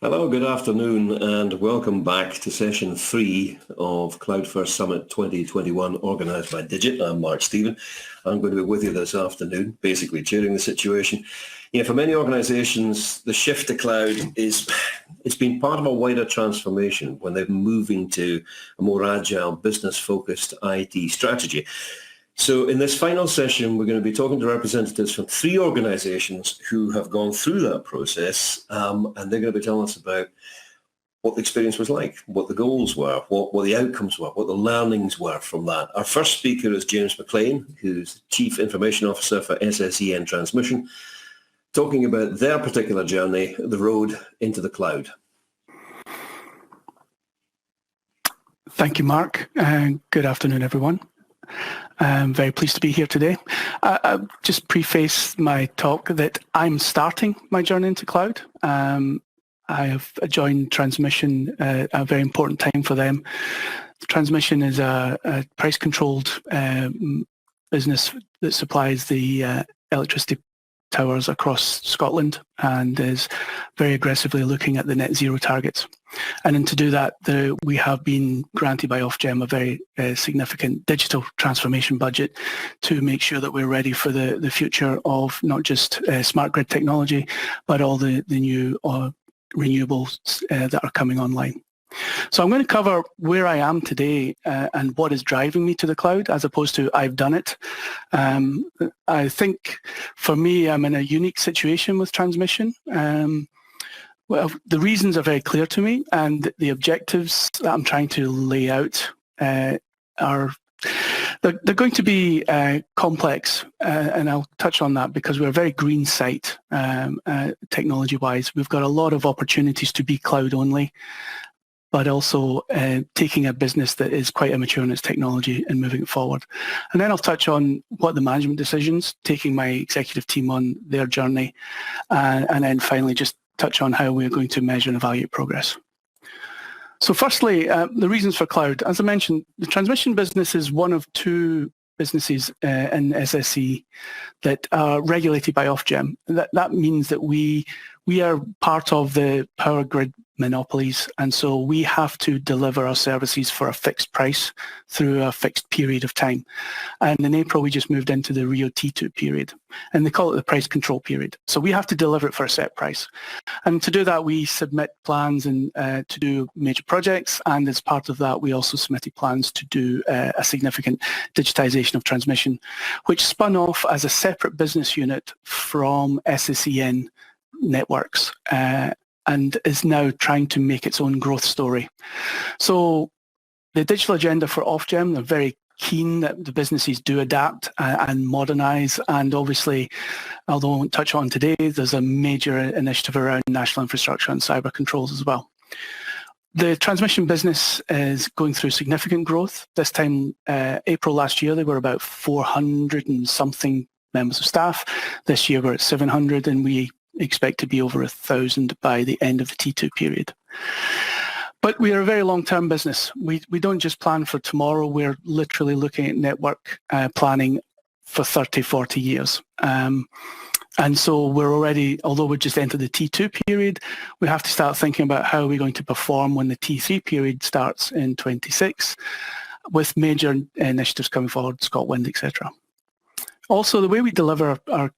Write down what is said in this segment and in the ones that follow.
Hello, good afternoon, and welcome back to session 3 of Cloud First Summit 2021, organised by Digit. I'm Mark Stephen. I'm going to be with you this afternoon, basically chairing the situation. For many organisations, the shift to cloud it's been part of a wider transformation when they're moving to a more agile, business-focused IT strategy. So in this final session, we're going to be talking to representatives from 3 organisations who have gone through that process, and they're going to be telling us about what the experience was like, what the goals were, what the outcomes were, what the learnings were from that. Our first speaker is James McLean, who's Chief Information Officer for SSEN Transmission, talking about their particular journey, the road into the cloud. Thank you, Mark, and good afternoon, everyone. I'm very pleased to be here today. I'll just preface my talk that I'm starting my journey into cloud. I have joined Transmission at a very important time for them. Transmission is a price-controlled business that supplies the electricity towers across Scotland and is very aggressively looking at the net zero targets. And to do that, we have been granted by Ofgem a very significant digital transformation budget to make sure that we're ready for the future of not just smart grid technology, but all the new renewables that are coming online. So I'm going to cover where I am today and what is driving me to the cloud as opposed to I've done it. I think for me, I'm in a unique situation with Transmission. Well, the reasons are very clear to me, and the objectives that I'm trying to lay out they're going to be complex, and I'll touch on that because we're a very green site technology-wise. We've got a lot of opportunities to be cloud-only, but also taking a business that is quite immature in its technology and moving it forward. And then I'll touch on what the management decisions, taking my executive team on their journey, and then finally just touch on how we're going to measure and evaluate progress. So firstly, the reasons for cloud. As I mentioned, the transmission business is one of 2 businesses in SSE that are regulated by Ofgem. That means that we are part of the power grid monopolies, and so we have to deliver our services for a fixed price through a fixed period of time. And in April, we just moved into the RIIO-T2 period, and they call it the price control period. So we have to deliver it for a set price. And to do that, we submit plans and to do major projects, and as part of that, we also submitted plans to do a significant digitisation of transmission, which spun off as a separate business unit from SSEN networks, and is now trying to make its own growth story. So the digital agenda for Ofgem, they're very keen that the businesses do adapt and modernise, and obviously, although I won't touch on today, there's a major initiative around national infrastructure and cyber controls as well. The transmission business is going through significant growth. This time, April last year, they were about 400 and something members of staff. This year we're at 700, and we expect to be over 1,000 by the end of the T2 period. But we are a very long-term business. We don't just plan for tomorrow. We're literally looking at network planning for 30, 40 years. And so we're already, although we've just entered the T2 period, we have to start thinking about how we're going to perform when the T3 period starts in 26, with major initiatives coming forward, ScotWind, etc. Also, the way we deliver our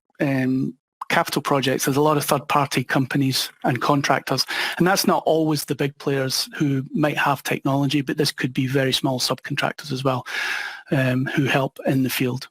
capital projects, there's a lot of third-party companies and contractors, and that's not always the big players who might have technology, but this could be very small subcontractors as well who help in the field.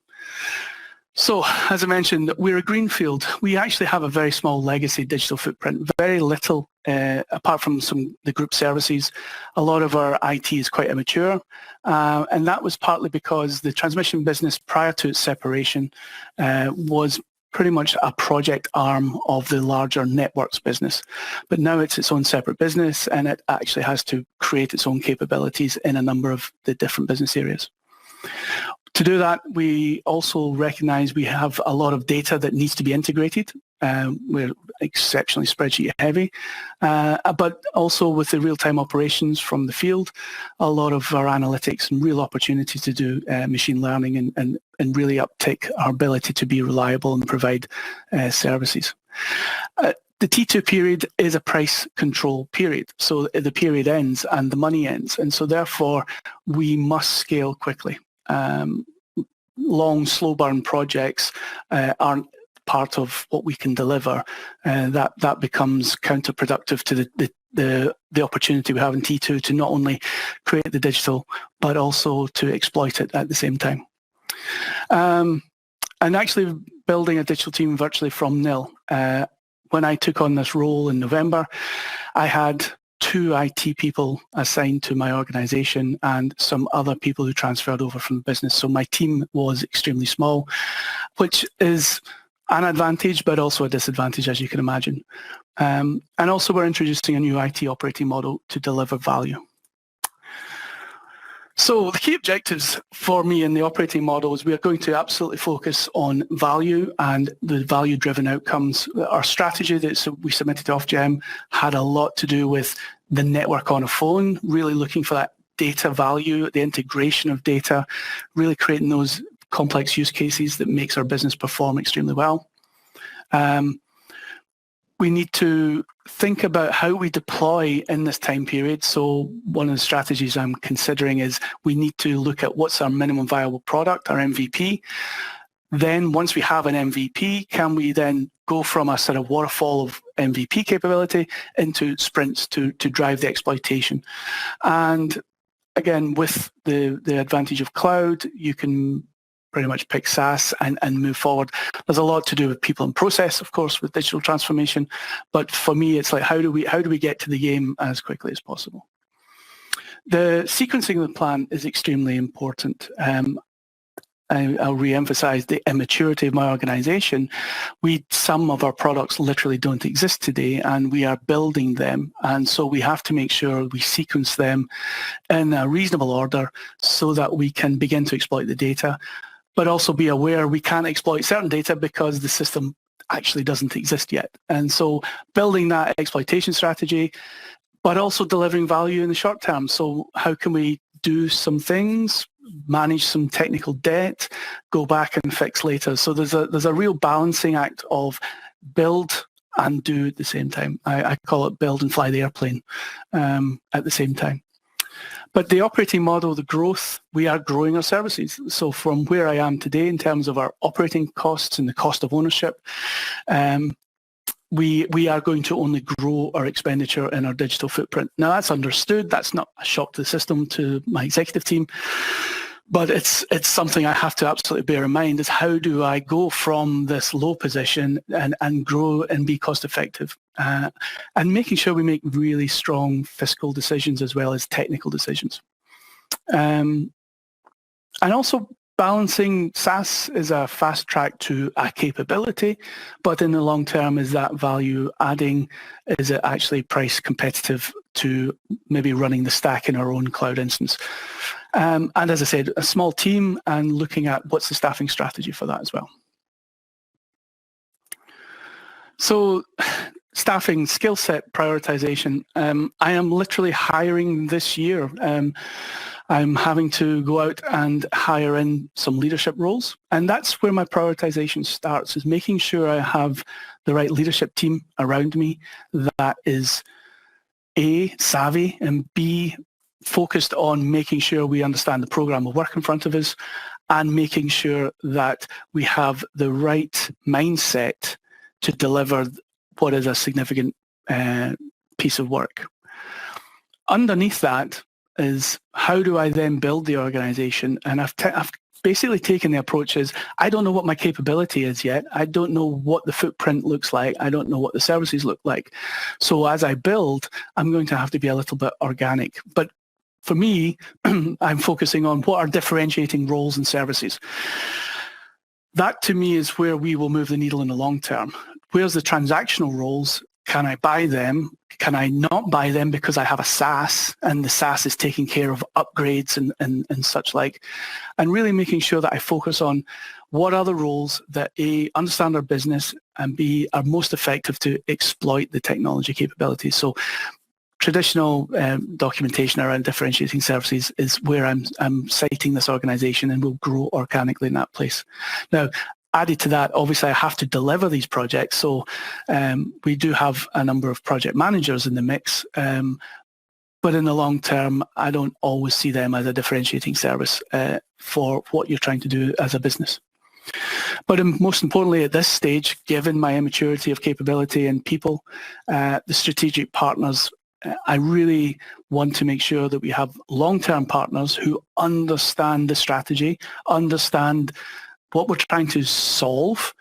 So, as I mentioned, we're a greenfield. We actually have a very small legacy digital footprint, very little, apart from the group services. A lot of our IT is quite immature, and that was partly because the transmission business prior to its separation was pretty much a project arm of the larger networks business. But now it's its own separate business, and it actually has to create its own capabilities in a number of the different business areas. To do that, we also recognize we have a lot of data that needs to be integrated. We're exceptionally spreadsheet heavy, but also with the real-time operations from the field, a lot of our analytics and real opportunities to do machine learning and really uptick our ability to be reliable and provide services. the T2 period is a price control period. So the period ends and the money ends. And so therefore, we must scale quickly. Long, slow burn projects aren't part of what we can deliver. That becomes counterproductive to the opportunity we have in T2 to not only create the digital, but also to exploit it at the same time. And actually building a digital team virtually from nil. When I took on this role in November, I had 2 IT people assigned to my organization and some other people who transferred over from the business. So my team was extremely small, which is an advantage, but also a disadvantage, as you can imagine. And also we're introducing a new IT operating model to deliver value. So the key objectives for me in the operating model is we are going to absolutely focus on value and the value-driven outcomes. Our strategy that we submitted to Ofgem had a lot to do with the network on a phone, really looking for that data value, the integration of data, really creating those complex use cases that makes our business perform extremely well. We need to think about how we deploy in this time period. So one of the strategies I'm considering is we need to look at what's our minimum viable product, our MVP. Then once we have an MVP, can we then go from a sort of waterfall of MVP capability into sprints to drive the exploitation? And again, with the advantage of cloud, you can pretty much pick SaaS and move forward. There's a lot to do with people and process, of course, with digital transformation. But for me, it's like, how do we get to the game as quickly as possible? The sequencing of the plan is extremely important. I'll re-emphasize the immaturity of my organization. Some of our products literally don't exist today, and we are building them. And so we have to make sure we sequence them in a reasonable order so that we can begin to exploit the data, but also be aware we can't exploit certain data because the system actually doesn't exist yet. And so building that exploitation strategy, but also delivering value in the short term. So how can we do some things, manage some technical debt, go back and fix later? So there's a real balancing act of build and do at the same time. I call it build and fly the airplane at the same time. But the operating model, the growth, we are growing our services. So from where I am today in terms of our operating costs and the cost of ownership, we are going to only grow our expenditure in our digital footprint. Now that's understood. That's not a shock to the system, to my executive team. But it's something I have to absolutely bear in mind is how do I go from this low position and grow and be cost effective and making sure we make really strong fiscal decisions as well as technical decisions. And also balancing SaaS is a fast track to a capability, but in the long term is that value adding, is it actually price competitive to maybe running the stack in our own cloud instance? And as I said, a small team and looking at what's the staffing strategy for that as well. So staffing, skill set prioritization. I am literally hiring this year. I'm having to go out and hire in some leadership roles. And that's where my prioritization starts, is making sure I have the right leadership team around me that is A, savvy, and B, focused on making sure we understand the program of work in front of us and making sure that we have the right mindset to deliver what is a significant piece of work. Underneath that is how do I then build the organization? And I've basically taken the approach is I don't know what my capability is yet. I don't know what the footprint looks like. I don't know what the services look like. So as I build, I'm going to have to be a little bit organic. But for me, I'm focusing on what are differentiating roles and services. That to me is where we will move the needle in the long term. Where's the transactional roles? Can I buy them? Can I not buy them because I have a SaaS and the SaaS is taking care of upgrades and such like? And really making sure that I focus on what are the roles that A, understand our business and B, are most effective to exploit the technology capabilities. So traditional documentation around differentiating services is where I'm citing this organization and will grow organically in that place. Now, added to that, obviously I have to deliver these projects. So we do have a number of project managers in the mix. But in the long term, I don't always see them as a differentiating service for what you're trying to do as a business. But most importantly, at this stage, given my immaturity of capability and people, the strategic partners, I really want to make sure that we have long-term partners who understand the strategy, understand what we're trying to solve,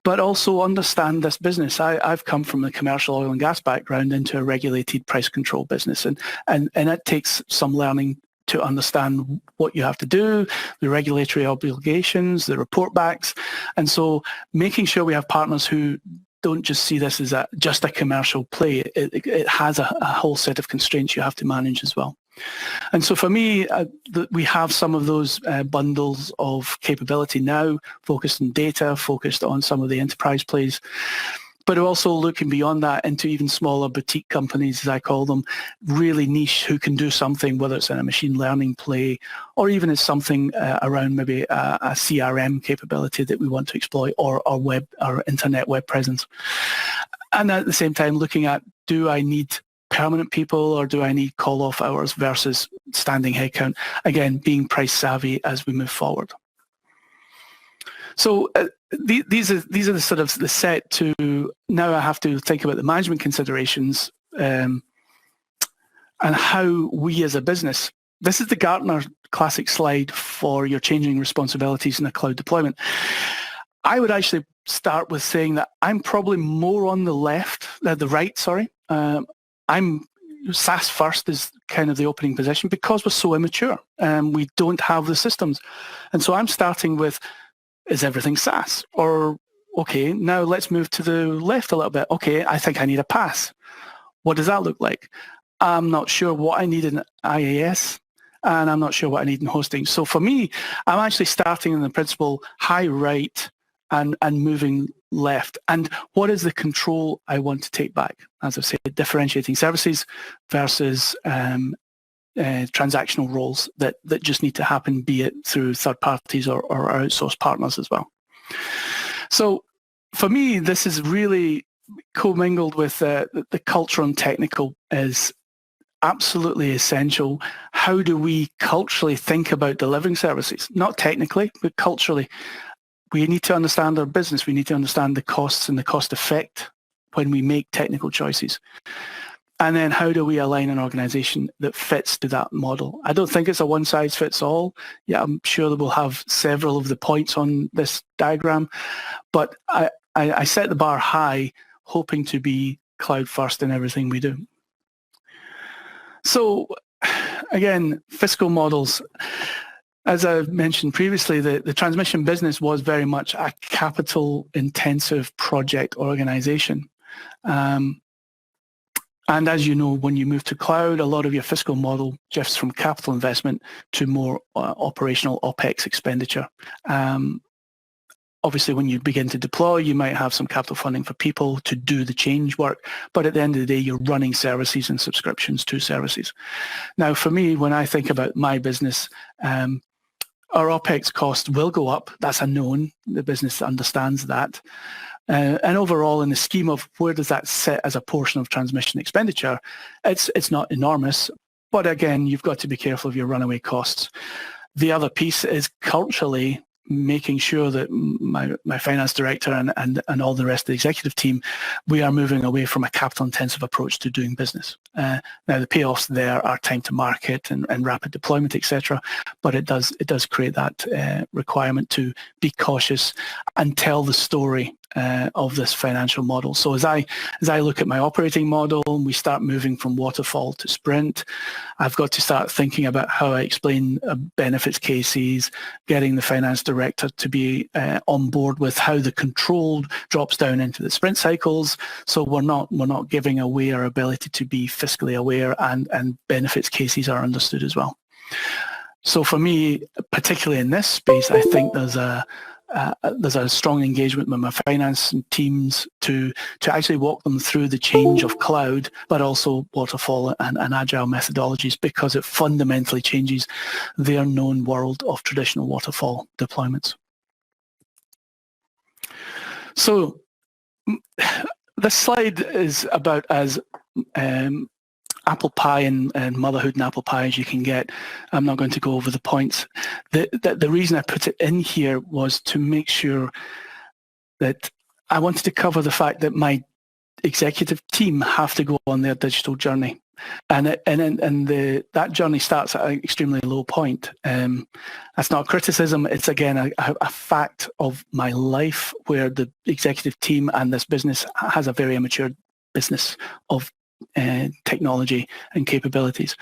but also understand this business. I've come from a commercial oil and gas background into a regulated price control business, and it takes some learning to understand what you have to do, the regulatory obligations, the report backs. And so making sure we have partners who don't just see this as just a commercial play. It has a whole set of constraints you have to manage as well. And so for me, we have some of those bundles of capability now, focused on data, focused on some of the enterprise plays, but also looking beyond that into even smaller boutique companies, as I call them, really niche, who can do something, whether it's in a machine learning play or even it's something around maybe a CRM capability that we want to exploit, or our internet web presence. And at the same time, looking at, do I need permanent people or do I need call-off hours versus standing headcount? Again, being price savvy as we move forward. So these are the sort of the set to, now I have to think about the management considerations and how we as a business, this is the Gartner classic slide for your changing responsibilities in a cloud deployment. I would actually start with saying that I'm probably more on the right. I'm SaaS first is kind of the opening position because we're so immature and we don't have the systems. And so I'm starting with, is everything SaaS? Or, okay, now let's move to the left a little bit. Okay, I think I need a PaaS. What does that look like? I'm not sure what I need in IaaS, and I'm not sure what I need in hosting. So for me, I'm actually starting in the principle high right and moving left. And what is the control I want to take back? As I've said, differentiating services versus transactional roles that just need to happen, be it through third parties or outsourced partners as well. So for me, this is really commingled with the cultural and technical is absolutely essential. How do we culturally think about delivering services? Not technically, but culturally. We need to understand our business. We need to understand the costs and the cost effect when we make technical choices. And then how do we align an organization that fits to that model? I don't think it's a one-size-fits-all. Yeah, I'm sure that we'll have several of the points on this diagram, but I set the bar high, hoping to be cloud first in everything we do. So again, fiscal models. As I mentioned previously, the transmission business was very much a capital-intensive project organization. And as you know, when you move to cloud, a lot of your fiscal model shifts from capital investment to more operational OPEX expenditure. Obviously, when you begin to deploy, you might have some capital funding for people to do the change work, but at the end of the day, you're running services and subscriptions to services. Now, for me, when I think about my business, our OPEX cost will go up. That's a known. The business understands that. And overall, in the scheme of where does that sit as a portion of transmission expenditure, it's not enormous. But again, you've got to be careful of your runaway costs. The other piece is culturally making sure that my finance director and all the rest of the executive team, we are moving away from a capital-intensive approach to doing business. Now, the payoffs there are time to market and rapid deployment, etc. But it does create that requirement to be cautious and tell the story of this financial model. So as I look at my operating model and we start moving from waterfall to sprint, I've got to start thinking about how I explain benefits cases, getting the finance director to be on board with how the control drops down into the sprint cycles. So we're not giving away our ability to be fiscally aware, and benefits cases are understood as well. So for me, particularly in this space, I think there's a strong engagement with my finance teams to actually walk them through the change of cloud, but also waterfall and agile methodologies, because it fundamentally changes their known world of traditional waterfall deployments. So this slide is about as apple pie and motherhood and apple pie as you can get. I'm not going to go over the points. The reason I put it in here was to make sure that I wanted to cover the fact that my executive team have to go on their digital journey. And that journey starts at an extremely low point. That's not a criticism. It's, again, a fact of my life where the executive team and this business has a very immature business of technology and capabilities.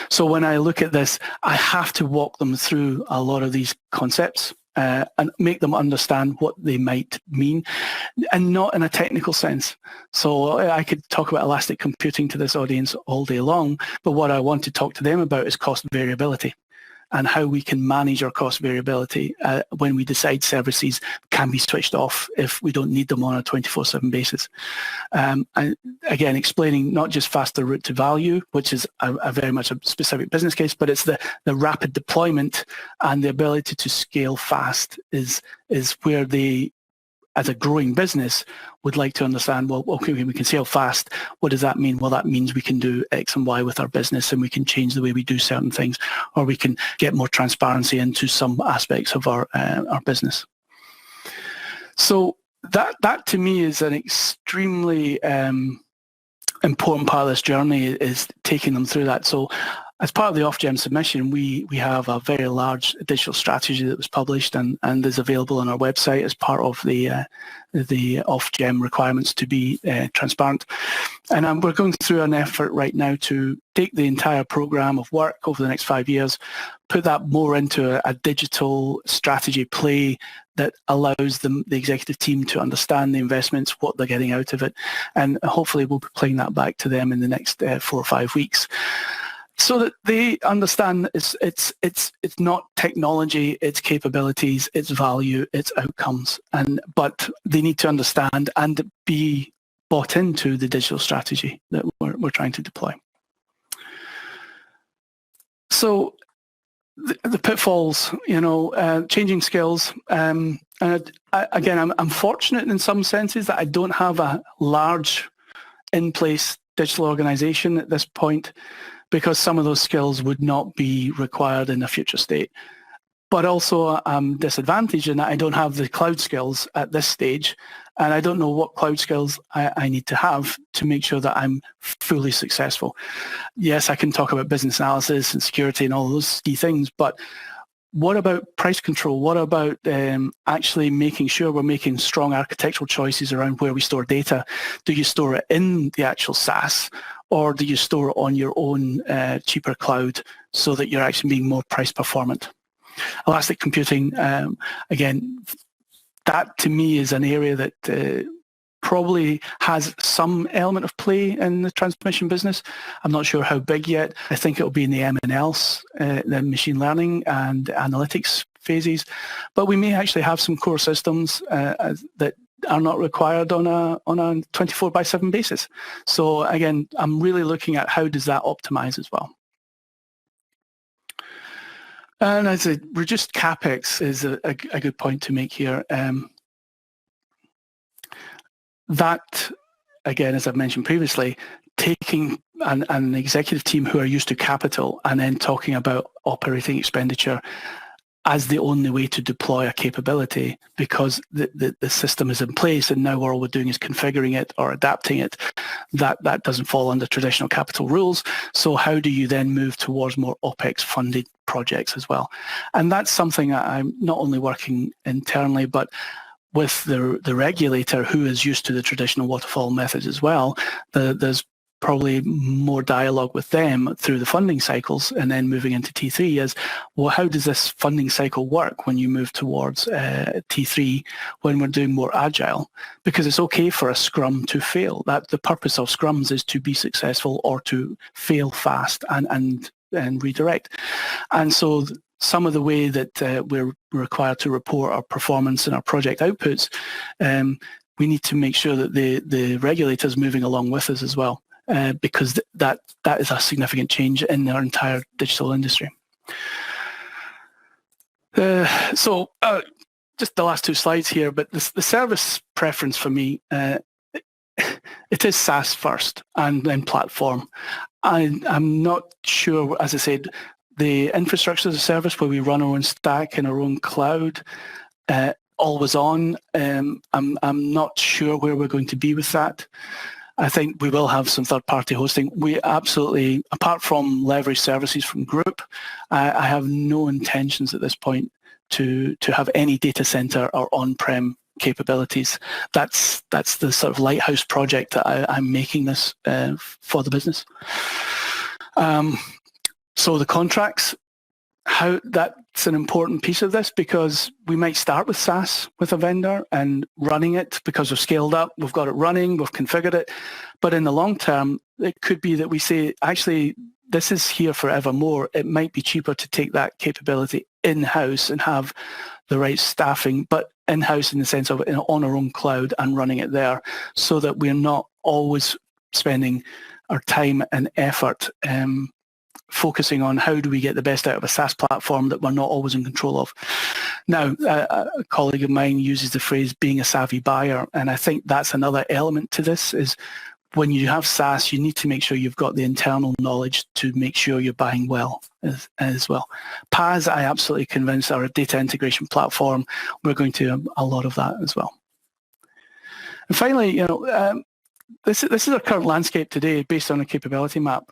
So when I look at this, I have to walk them through a lot of these concepts and make them understand what they might mean, and not in a technical sense. So I could talk about elastic computing to this audience all day long, but what I want to talk to them about is cost variability and how we can manage our cost variability when we decide services can be switched off if we don't need them on a 24/7 basis. And again, explaining not just faster route to value, which is a very much a specific business case, but it's the rapid deployment and the ability to scale fast is where they, as a growing business, would like to understand, well, okay, we can scale fast. What does that mean? Well, that means we can do X and Y with our business, and we can change the way we do certain things, or we can get more transparency into some aspects of our business. So that to me is an extremely important part of this journey, is taking them through that. So as part of the Ofgem submission, we have a very large digital strategy that was published and is available on our website as part of the Ofgem requirements to be transparent. And we're going through an effort right now to take the entire program of work over the next 5 years, put that more into a digital strategy play that allows the executive team to understand the investments, what they're getting out of it. And hopefully we'll be playing that back to them in the next 4 or 5 weeks, so that they understand it's not technology, it's capabilities, it's value, it's outcomes, but they need to understand and be bought into the digital strategy that we're trying to deploy. So the pitfalls, changing skills. Again, I'm fortunate in some senses that I don't have a large in-place digital organization at this point, because some of those skills would not be required in a future state. But also I'm disadvantaged in that I don't have the cloud skills at this stage, and I don't know what cloud skills I need to have to make sure that I'm fully successful. Yes, I can talk about business analysis and security and all those key things, but what about price control? What about actually making sure we're making strong architectural choices around where we store data? Do you store it in the actual SaaS, or do you store it on your own cheaper cloud so that you're actually being more price performant? Elastic computing, again, that to me is an area that probably has some element of play in the transmission business. I'm not sure how big yet. I think it'll be in the M&Ls, the machine learning and analytics phases, but we may actually have some core systems that are not required on a 24/7 basis. So again, I'm really looking at how does that optimize as well. And as a reduced capex is a good point to make here. That, again, as I've mentioned previously, taking an executive team who are used to capital and then talking about operating expenditure as the only way to deploy a capability, because the system is in place and now all we're doing is configuring it or adapting it, that doesn't fall under traditional capital rules. So how do you then move towards more OPEX funded projects as well? And that's something I'm not only working internally, but with the regulator, who is used to the traditional waterfall methods as well. There's probably more dialogue with them through the funding cycles, and then moving into T3 is, well, how does this funding cycle work when you move towards T3 when we're doing more agile? Because it's okay for a scrum to fail. That the purpose of scrums is to be successful or to fail fast and redirect. And so some of the way that we're required to report our performance and our project outputs, we need to make sure that the regulator is moving along with us as well, because that is a significant change in our entire digital industry. So just the last two slides here, but the service preference for me, it is SaaS first and then platform. I'm not sure, as I said, the infrastructure as a service where we run our own stack in our own cloud, always on. I'm not sure where we're going to be with that. I think we will have some third-party hosting. We absolutely, apart from leverage services from group, I have no intentions at this point to have any data center or on-prem capabilities. That's the sort of lighthouse project that I'm making this for the business. So the contracts, that's an important piece of this, because we might start with SaaS with a vendor and running it because we've scaled up, we've got it running, we've configured it. But in the long term, it could be that we say, actually, this is here forevermore. It might be cheaper to take that capability in-house and have the right staffing, but in-house in the sense of on our own cloud and running it there, so that we're not always spending our time and effort focusing on how do we get the best out of a SaaS platform that we're not always in control of. Now, a colleague of mine uses the phrase being a savvy buyer, and I think that's another element to this, is when you have SaaS, you need to make sure you've got the internal knowledge to make sure you're buying well as well. PaaS, I absolutely convinced, are a data integration platform. We're going to have a lot of that as well. And finally, this is our current landscape today based on a capability map.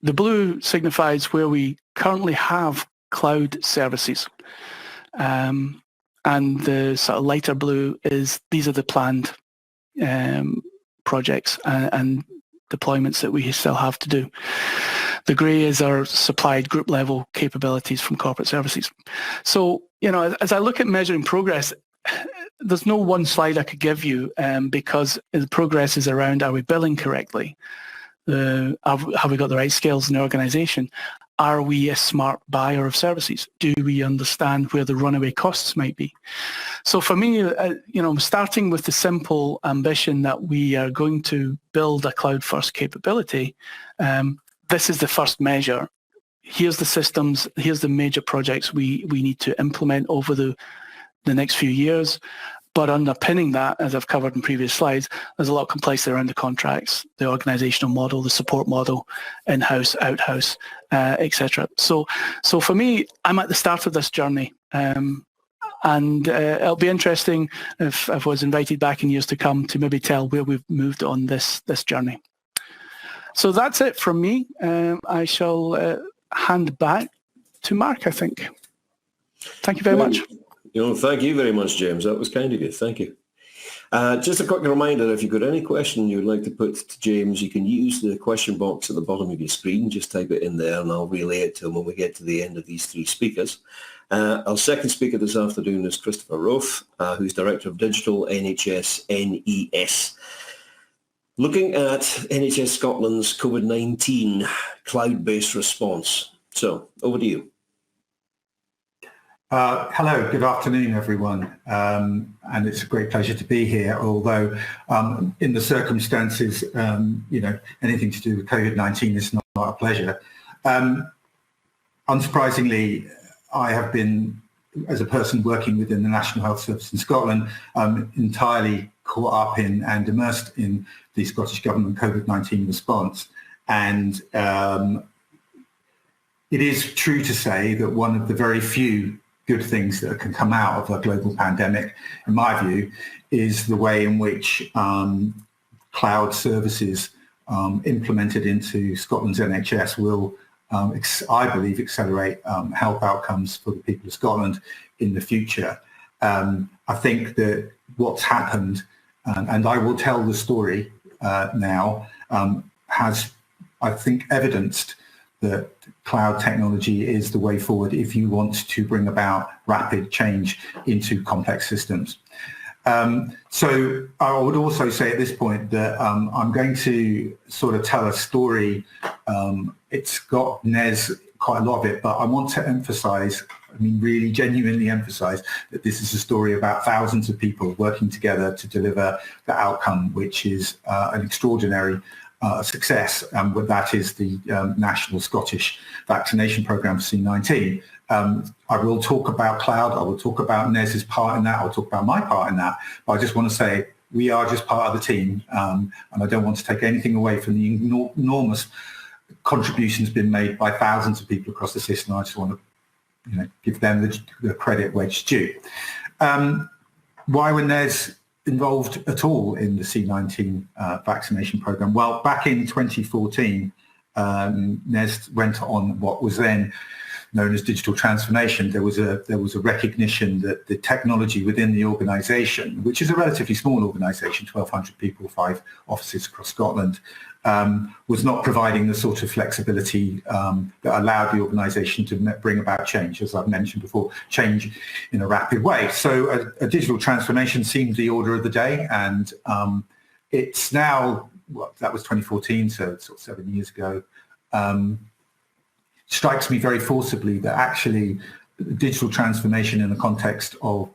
The blue signifies where we currently have cloud services. And the sort of lighter blue is these are the planned projects and deployments that we still have to do. The grey is our supplied group level capabilities from corporate services. So, as I look at measuring progress, there's no one slide I could give you because the progress is around, are we billing correctly? Have we got the right skills in the organisation? Are we a smart buyer of services? Do we understand where the runaway costs might be? So for me, I'm starting with the simple ambition that we are going to build a cloud-first capability. This is the first measure. Here's the systems. Here's the major projects we need to implement over the next few years. But underpinning that, as I've covered in previous slides, there's a lot of complexity around the contracts, the organisational model, the support model, in-house, out-house, etc. So for me, I'm at the start of this journey, and it'll be interesting if I was invited back in years to come to maybe tell where we've moved on this journey. So that's it from me. I shall hand back to Mark, I think. Thank you very much. Thank you very much, James. That was kind of you. Thank you. Just a quick reminder, if you've got any question you'd like to put to James, you can use the question box at the bottom of your screen. Just type it in there and I'll relay it to him when we get to the end of these three speakers. Our second speaker this afternoon is Christopher Wroath, who's Director of Digital NHS NES. Looking at NHS Scotland's COVID-19 cloud-based response. So, over to you. Hello, good afternoon, everyone. And it's a great pleasure to be here, although in the circumstances, anything to do with COVID-19 is not a pleasure. Unsurprisingly, I have been, as a person working within the National Health Service in Scotland, entirely caught up in and immersed in the Scottish Government COVID-19 response. And it is true to say that one of the very few good things that can come out of a global pandemic, in my view, is the way in which cloud services implemented into Scotland's NHS will, I believe, accelerate health outcomes for the people of Scotland in the future. I think that what's happened, and I will tell the story now, has, I think, evidenced that cloud technology is the way forward if you want to bring about rapid change into complex systems. So I would also say at this point that I'm going to sort of tell a story. It's got NES, quite a lot of it, but I want to emphasize, really genuinely emphasize that this is a story about thousands of people working together to deliver the outcome, which is an extraordinary success, that is the National Scottish Vaccination Programme for C19, I will talk about cloud. I will talk about Nez's part in that. I'll talk about my part in that. But I just want to say we are just part of the team, and I don't want to take anything away from the enormous contributions been made by thousands of people across the system. I just want to give them the credit where it's due. Why were Nez involved at all in the C19 vaccination program? Well, back in 2014, Nez went on what was then known as digital transformation. There was a recognition that the technology within the organisation, which is a relatively small organisation, 1,200 people, 5 offices across Scotland, was not providing the sort of flexibility that allowed the organisation to bring about change, as I've mentioned before, change in a rapid way. So a digital transformation seemed the order of the day, and it's now, well, that was 2014, so sort of 7 years ago. Strikes me very forcibly that actually digital transformation in the context of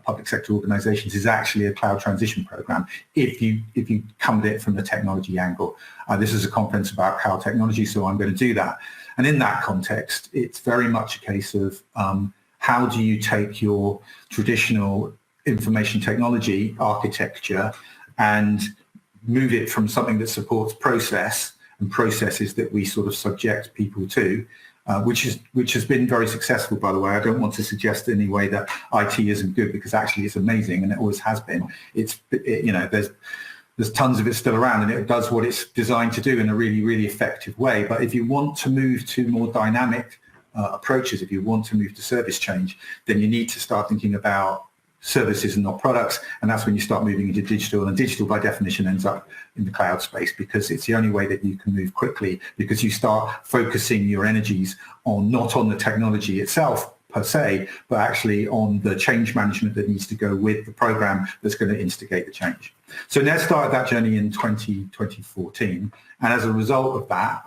public sector organisations is actually a cloud transition programme if you come at it from the technology angle. This is a conference about cloud technology, so I'm going to do that. And in that context, it's very much a case of how do you take your traditional information technology architecture and move it from something that supports process and processes that we sort of subject people to, which has been very successful, by the way. I don't want to suggest in any way that IT isn't good, because actually it's amazing and it always has been. There's tons of it still around, and it does what it's designed to do in a really, really effective way. But if you want to move to more dynamic approaches, if you want to move to service change, then you need to start thinking about services and not products, and that's when you start moving into digital, and digital by definition ends up in the cloud space, because it's the only way that you can move quickly, because you start focusing your energies on not on the technology itself per se, but actually on the change management that needs to go with the program that's going to instigate the change. So Nez started that journey in 2014, and as a result of that,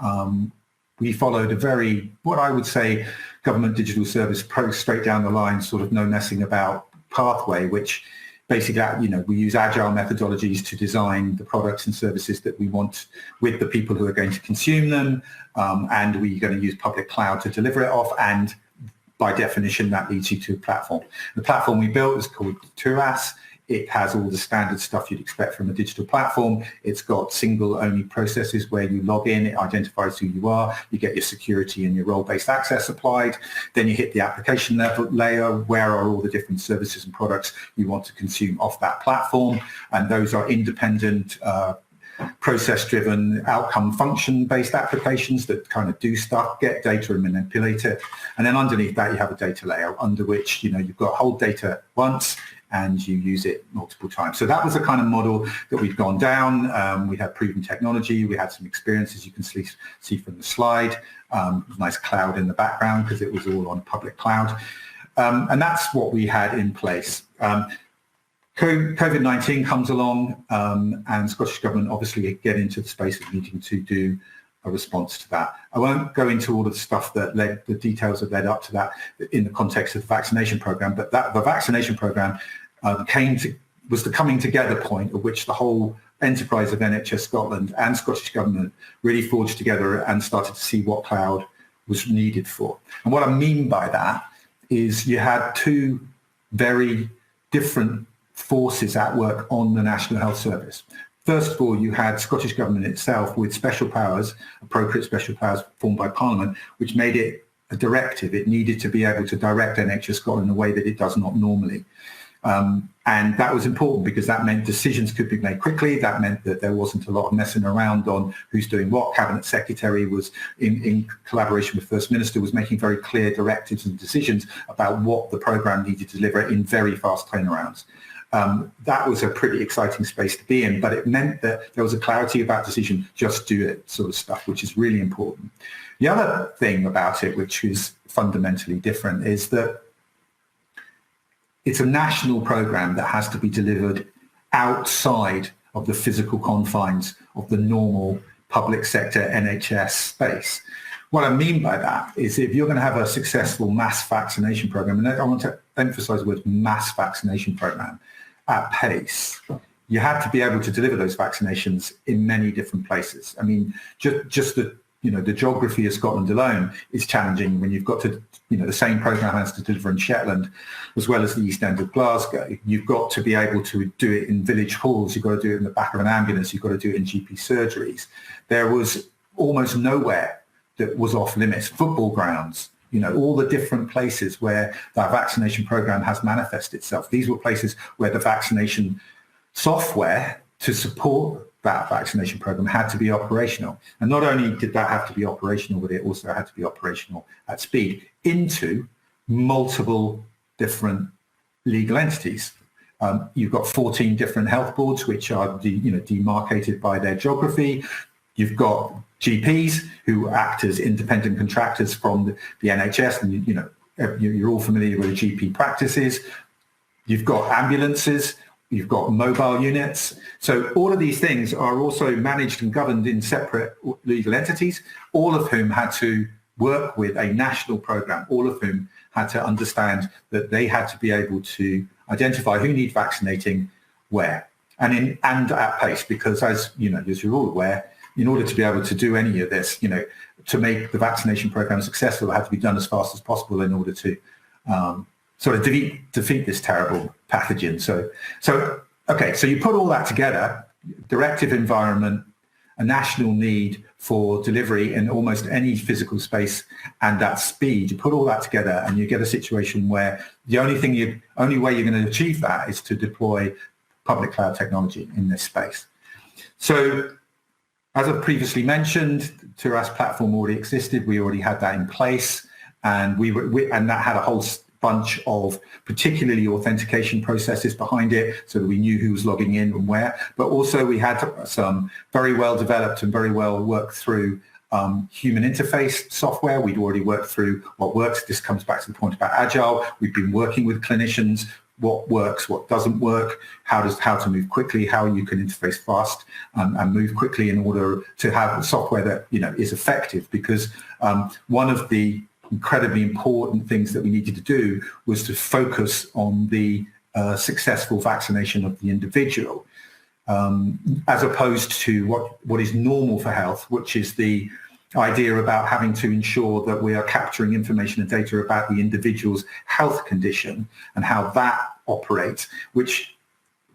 we followed a very, what I would say, government digital service straight down the line, sort of no messing about pathway, which basically, we use agile methodologies to design the products and services that we want with the people who are going to consume them, and we're going to use public cloud to deliver it off, and by definition that leads you to a platform. The platform we built is called Turas. It has all the standard stuff you'd expect from a digital platform. It's got single-only processes where you log in, it identifies who you are, you get your security and your role-based access applied. Then you hit the application level layer, where are all the different services and products you want to consume off that platform. And those are independent, process-driven, outcome function-based applications that kind of do stuff, get data and manipulate it. And then underneath that, you have a data layer under which, you've got hold data once, and you use it multiple times. So that was the kind of model that we've gone down. We had proven technology. We had some experiences you can see from the slide. Nice cloud in the background because it was all on public cloud. And that's what we had in place. COVID-19 comes along, and Scottish Government obviously get into the space of needing to do a response to that. I won't go into all of the stuff the details that led up to that in the context of the vaccination program, but the vaccination program was the coming together point at which the whole enterprise of NHS Scotland and Scottish Government really forged together and started to see what cloud was needed for. And what I mean by that is you had two very different forces at work on the National Health Service. First of all, you had Scottish Government itself with special powers, appropriate special powers formed by Parliament, which made it a directive. It needed to be able to direct NHS Scotland in a way that it does not normally. And that was important because that meant decisions could be made quickly. That meant that there wasn't a lot of messing around on who's doing what. Cabinet Secretary was, in collaboration with First Minister, was making very clear directives and decisions about what the programme needed to deliver in very fast turnarounds. That was a pretty exciting space to be in, but it meant that there was a clarity about decision, just do it sort of stuff, which is really important. The other thing about it, which is fundamentally different, is that it's a national program that has to be delivered outside of the physical confines of the normal public sector NHS space. What I mean by that is if you're going to have a successful mass vaccination program, and I want to emphasize the word mass vaccination program, at pace, you had to be able to deliver those vaccinations in many different places. I mean, just the the geography of Scotland alone is challenging when you've got to, the same programme has to deliver in Shetland as well as the East End of Glasgow. You've got to be able to do it in village halls. You've got to do it in the back of an ambulance. You've got to do it in GP surgeries. There was almost nowhere that was off limits. Football grounds, all the different places where that vaccination programme has manifested itself. These were places where the vaccination software to support that vaccination program had to be operational. And not only did that have to be operational, but it also had to be operational at speed into multiple different legal entities. You've got 14 different health boards, which are demarcated by their geography. You've got GPs who act as independent contractors from the NHS, and you're all familiar with the GP practices. You've got ambulances. You've got mobile units. So all of these things are also managed and governed in separate legal entities, all of whom had to work with a national program, all of whom had to understand that they had to be able to identify who needs vaccinating where and at pace, because as you're all aware, in order to be able to do any of this, to make the vaccination program successful, it had to be done as fast as possible in order to sort of defeat this terrible pathogen. So you put all that together, directive environment, a national need for delivery in almost any physical space and that speed, you put all that together and you get a situation where the only way you're going to achieve that is to deploy public cloud technology in this space. So as I've previously mentioned, TURAS platform already existed. We already had that in place, and and that had a whole bunch of particularly authentication processes behind it so that we knew who was logging in and where. But also we had some very well developed and very well worked through human interface software. We'd already worked through what works. This comes back to the point about agile. We've been working with clinicians, what works, what doesn't work, how to move quickly, how you can interface fast and move quickly in order to have software that is effective. Because one of the incredibly important things that we needed to do was to focus on the successful vaccination of the individual, as opposed to what is normal for health, which is the idea about having to ensure that we are capturing information and data about the individual's health condition and how that operates, which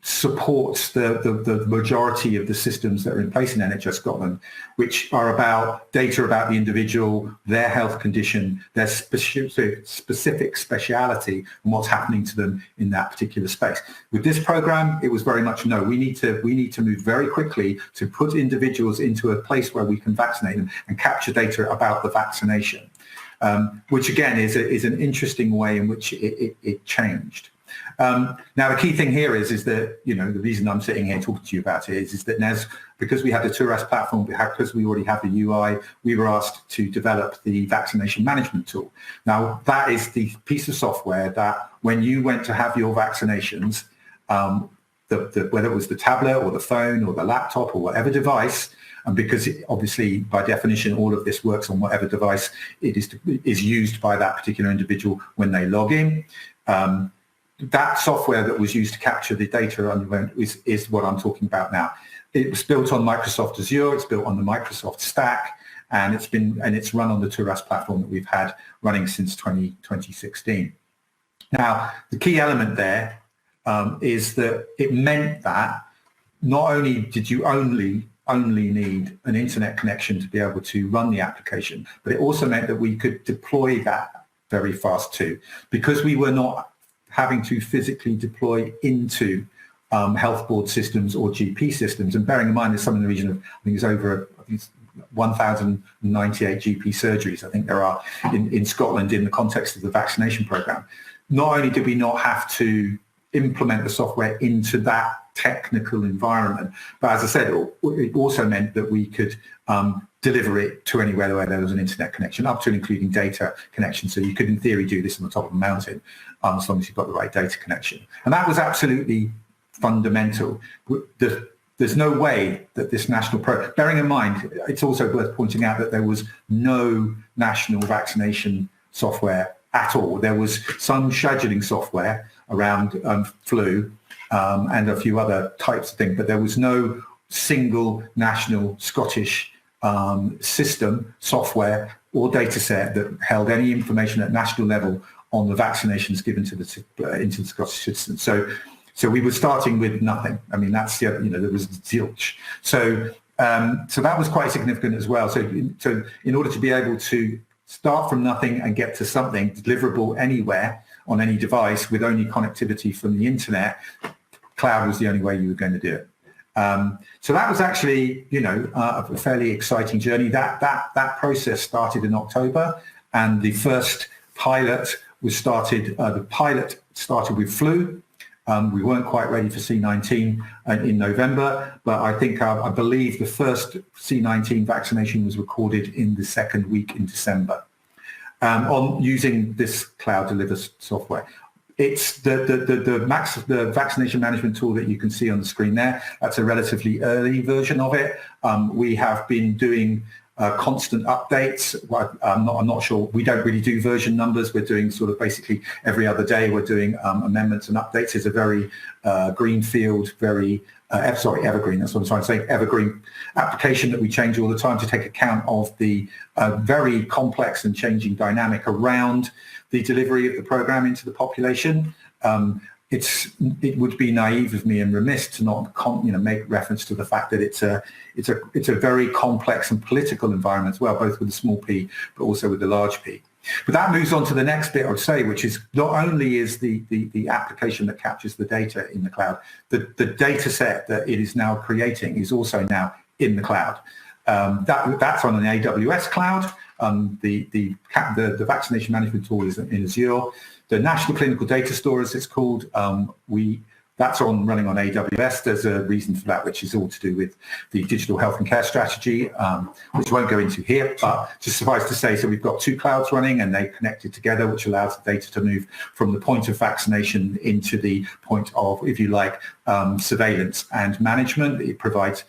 supports the majority of the systems that are in place in NHS Scotland, which are about data about the individual, their health condition, their specific speciality, and what's happening to them in that particular space. With this program, it was very much no. We need to move very quickly to put individuals into a place where we can vaccinate them and capture data about the vaccination, which again is an interesting way in which it changed. Now, the key thing here is that, the reason I'm sitting here talking to you about it is that because we have the TURAS platform, because we already have the UI, we were asked to develop the vaccination management tool. Now, that is the piece of software that when you went to have your vaccinations, whether it was the tablet or the phone or the laptop or whatever device, and because obviously by definition all of this works on whatever device it is used by that particular individual when they log in, that software that was used to capture the data is what I'm talking about now. It was built on Microsoft Azure. It's built on the Microsoft stack, and it's run on the TURAS platform that we've had running since 2016. Now, the key element there is that it meant that not only did you only need an internet connection to be able to run the application, but it also meant that we could deploy that very fast too, because we were not having to physically deploy into health board systems or GP systems. And bearing in mind there's some in the region of, I think it's over 1,098 GP surgeries, I think there are in Scotland in the context of the vaccination programme. Not only did we not have to implement the software into that technical environment, but as I said, it also meant that we could deliver it to anywhere where there was an internet connection, up to and including data connection. So you could, in theory, do this on the top of a mountain as long as you've got the right data connection. And that was absolutely fundamental. There's no way that this national program, bearing in mind, it's also worth pointing out that there was no national vaccination software at all. There was some scheduling software around flu and a few other types of things, but there was no single national Scottish system, software or data set that held any information at national level on the vaccinations given to into the Scottish citizens. So we were starting with nothing. I mean, that's there was zilch. So that was quite significant as well. So in order to be able to start from nothing and get to something deliverable anywhere on any device with only connectivity from the internet, cloud was the only way you were going to do it. So that was actually, a fairly exciting journey. That process started in October, and the first pilot was started. The pilot started with flu. We weren't quite ready for C19 in November, but I believe the first C19 vaccination was recorded in the second week in December on using this cloud delivered software. It's the vaccination management tool that you can see on the screen there. That's a relatively early version of it. We have been doing constant updates. I'm not sure. We don't really do version numbers. We're doing sort of basically every other day. We're doing amendments and updates. It's a very greenfield, very evergreen. That's what I'm trying to say. Evergreen application that we change all the time to take account of the very complex and changing dynamic around the delivery of the program into the population. It would be naive of me and remiss to not make reference to the fact that it's a very complex and political environment as well, both with the small p but also with the large p. But that moves on to the next bit I would say, which is not only is the application that captures the data in the cloud, the data set that it is now creating is also now in the cloud. That's on an AWS cloud. The vaccination management tool is in Azure. The National Clinical Data Store, as it's called, that's running on AWS. There's a reason for that, which is all to do with the digital health and care strategy, which I won't go into here, but just suffice to say, so we've got two clouds running and they're connected together, which allows the data to move from the point of vaccination into the point of, if you like, surveillance and management. It provides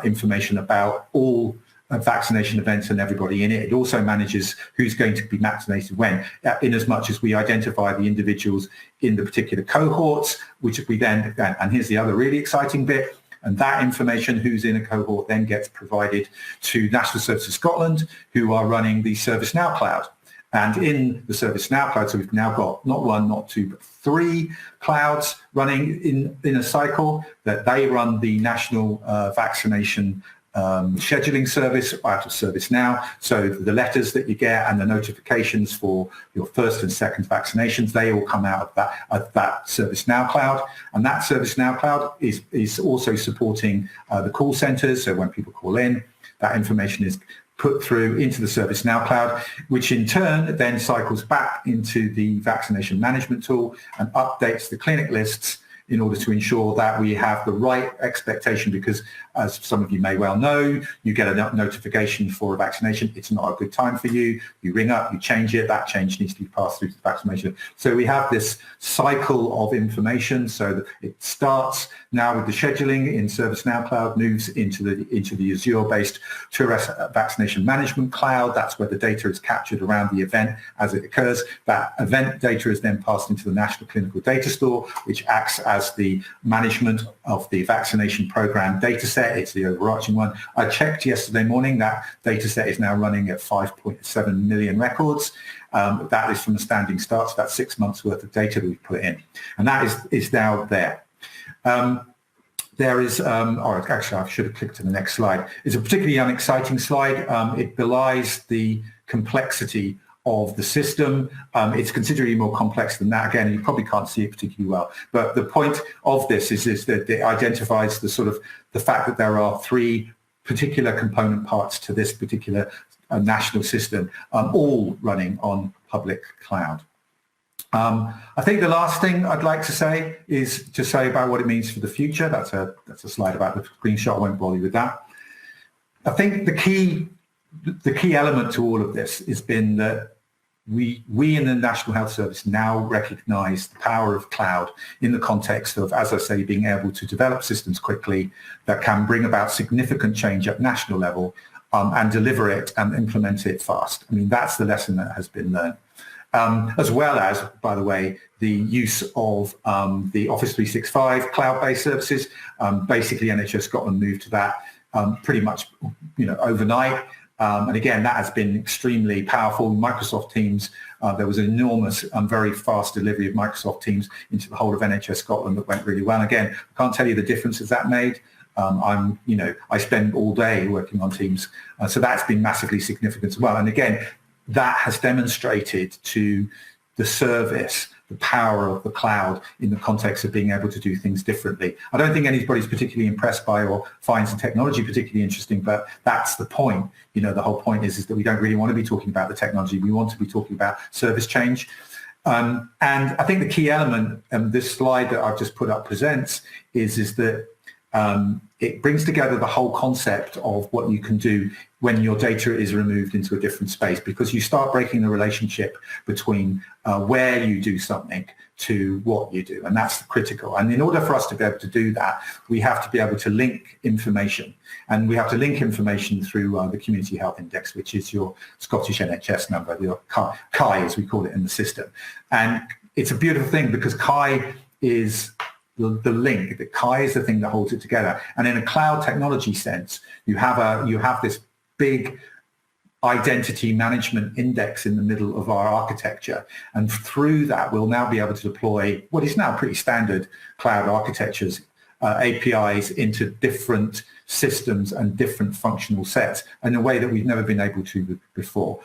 information about all vaccination events and everybody in it. It also manages who's going to be vaccinated when, in as much as we identify the individuals in the particular cohorts, which we then, and here's the other really exciting bit, and that information, who's in a cohort, then gets provided to National Services Scotland, who are running the ServiceNow cloud. And in the ServiceNow cloud, so we've now got not one, not two, but three clouds running in a cycle, that they run the national vaccination scheduling service out of ServiceNow. So the letters that you get and the notifications for your first and second vaccinations, they all come out of that ServiceNow cloud. And that ServiceNow cloud is also supporting the call centers. So when people call in, that information is put through into the ServiceNow cloud, which in turn then cycles back into the vaccination management tool and updates the clinic lists in order to ensure that we have the right expectation, because as some of you may well know, you get a notification for a vaccination. It's not a good time for you. You ring up, you change it. That change needs to be passed through to the vaccination. So we have this cycle of information. So that it starts now with the scheduling in ServiceNow cloud, moves into the Azure-based TOURS vaccination management cloud. That's where the data is captured around the event as it occurs. That event data is then passed into the National Clinical Data Store, which acts as the management of the vaccination program data set. It's the overarching one. I checked yesterday morning. That data set is now running at 5.7 million records. That is from a standing start. So that's 6 months worth of data that we put in. And that is now there. There is, actually I should have clicked to the next slide. It's a particularly unexciting slide. It belies the complexity of the system. It's considerably more complex than that. Again, you probably can't see it particularly well. But the point of this is that it identifies the fact that there are three particular component parts to this particular national system, all running on public cloud. I think the last thing I'd like to say is to say about what it means for the future. That's a slide about the screenshot. I won't bother you with that. I think the key element to all of this has been that we in the National Health Service now recognise the power of cloud in the context of, as I say, being able to develop systems quickly that can bring about significant change at national level and deliver it and implement it fast. I mean, that's the lesson that has been learned. As well as, by the way, the use of the Office 365 cloud-based services. Basically, NHS Scotland moved to that pretty much, overnight. And again, that has been extremely powerful. Microsoft Teams, there was an enormous and very fast delivery of Microsoft Teams into the whole of NHS Scotland that went really well. And again, I can't tell you the differences that made. I spend all day working on Teams. So that's been massively significant as well. And again, that has demonstrated to the service the power of the cloud in the context of being able to do things differently. I don't think anybody's particularly impressed by or finds the technology particularly interesting, but that's the point. The whole point is that we don't really want to be talking about the technology. We want to be talking about service change. And I think the key element, this slide that I've just put up presents, is that it brings together the whole concept of what you can do when your data is removed into a different space, because you start breaking the relationship between where you do something to what you do, and that's critical. And in order for us to be able to do that, we have to be able to link information, and we have to link information through the Community Health Index, which is your Scottish NHS number, your CHI as we call it in the system. And it's a beautiful thing because CHI is the link. The CHI is the thing that holds it together. And in a cloud technology sense, you have this big identity management index in the middle of our architecture. And through that, we'll now be able to deploy what is now pretty standard cloud architectures, APIs into different systems and different functional sets in a way that we've never been able to before.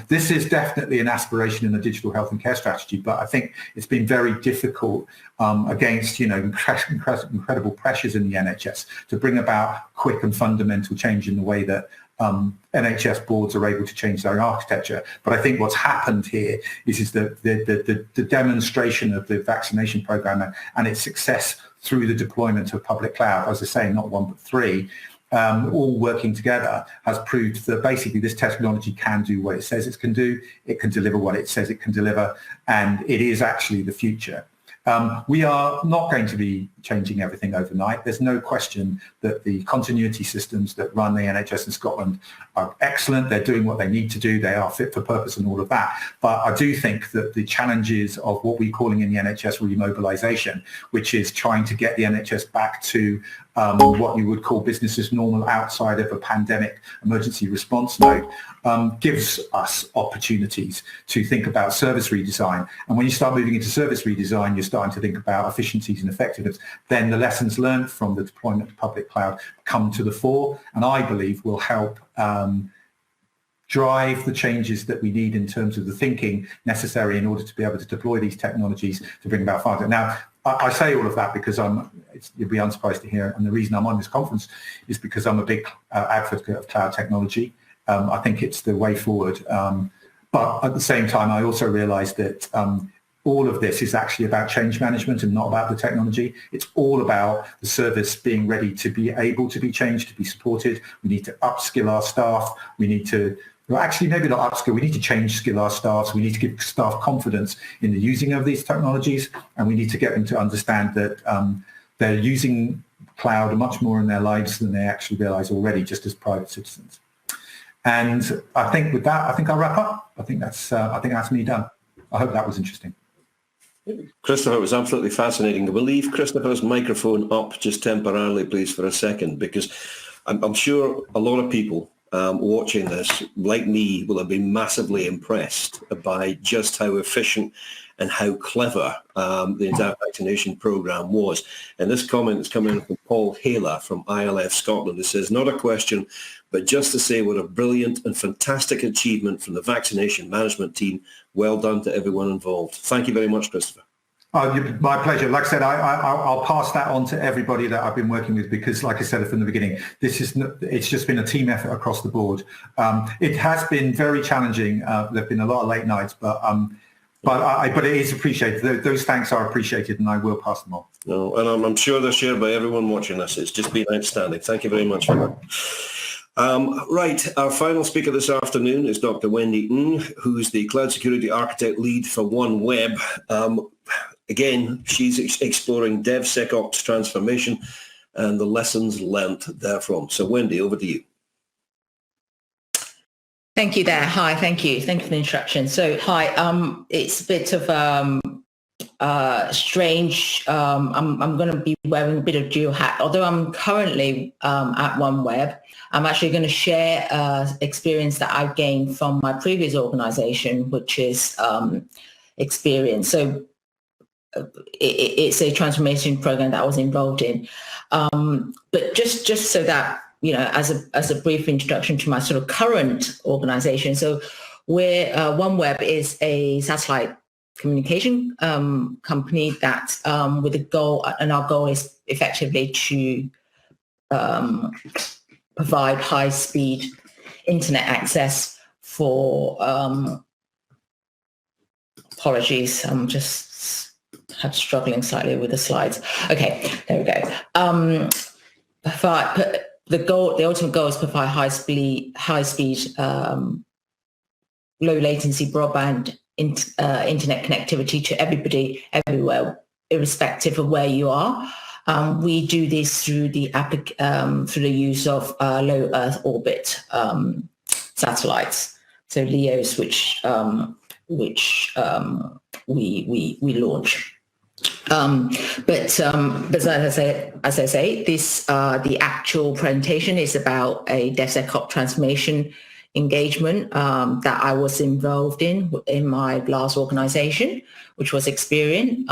This is definitely an aspiration in the digital health and care strategy, but I think it's been very difficult against incredible pressures in the NHS to bring about quick and fundamental change in the way that NHS boards are able to change their architecture. But I think what's happened here is that the demonstration of the vaccination program and its success through the deployment of public cloud, as I say, not one but three, all working together, has proved that basically this technology can do what it says it can do, it can deliver what it says it can deliver, and it is actually the future. We are not going to be changing everything overnight. There's no question that the continuity systems that run the NHS in Scotland are excellent. They're doing what they need to do. They are fit for purpose and all of that. But I do think that the challenges of what we're calling in the NHS remobilisation, which is trying to get the NHS back to what you would call business as normal outside of a pandemic emergency response mode, gives us opportunities to think about service redesign. And when you start moving into service redesign, you're starting to think about efficiencies and effectiveness. Then the lessons learned from the deployment of public cloud come to the fore, and I believe will help drive the changes that we need in terms of the thinking necessary in order to be able to deploy these technologies to bring about faster. Now, I say all of that because you'll be unsurprised to hear, and the reason I'm on this conference is because I'm a big advocate of cloud technology. I think it's the way forward. But at the same time, I also realise that all of this is actually about change management and not about the technology. It's all about the service being ready to be able to be changed, to be supported. We need to upskill our staff. We need to, well, actually maybe not upskill, we need to change skill our staff. So we need to give staff confidence in the using of these technologies, and we need to get them to understand that they're using cloud much more in their lives than they actually realise already, just as private citizens. And I think with that, I'll wrap up. I think that's me done. I hope that was interesting. Christopher, it was absolutely fascinating. We'll leave Christopher's microphone up just temporarily, please, for a second, because I'm sure a lot of people watching this, like me, will have been massively impressed by just how efficient and how clever the entire vaccination programme was. And this comment is coming from Paul Haler from ILF Scotland. It says, not a question, but just to say what a brilliant and fantastic achievement from the vaccination management team. Well done to everyone involved. Thank you very much, Christopher. My pleasure. Like I said, I'll pass that on to everybody that I've been working with, because, like I said from the beginning, it's just been a team effort across the board. It has been very challenging. There've been a lot of late nights, but it is appreciated. Those thanks are appreciated, and I will pass them on. No, and I'm sure they're shared by everyone watching this. It's just been outstanding. Thank you very much for that. Right, our final speaker this afternoon is Dr. Wendy Ng, who's the Cloud Security Architect Lead for OneWeb. Again, she's exploring DevSecOps transformation and the lessons learnt therefrom. So Wendy, over to you. Thank you there. Hi, thank you. Thank you for the introduction. So hi, it's a bit of strange. I'm going to be wearing a bit of dual hat. Although I'm currently at OneWeb, I'm actually going to share experience that I've gained from my previous organization, which is Experience. So it's a transformation program that I was involved in. But just so that, as a brief introduction to my sort of current organization. So OneWeb is a satellite communication company that with a goal, and our goal is effectively to provide high-speed internet access for apologies, I'm just struggling slightly with the slides. Okay, there we go. The ultimate goal is to provide high-speed, low-latency broadband internet connectivity to everybody, everywhere, irrespective of where you are. We do this through the use of low Earth orbit satellites, so LEOs, which we launch. But as I say, this the actual presentation is about a DevSecOps transformation engagement that I was involved in my last organization, which was Experian.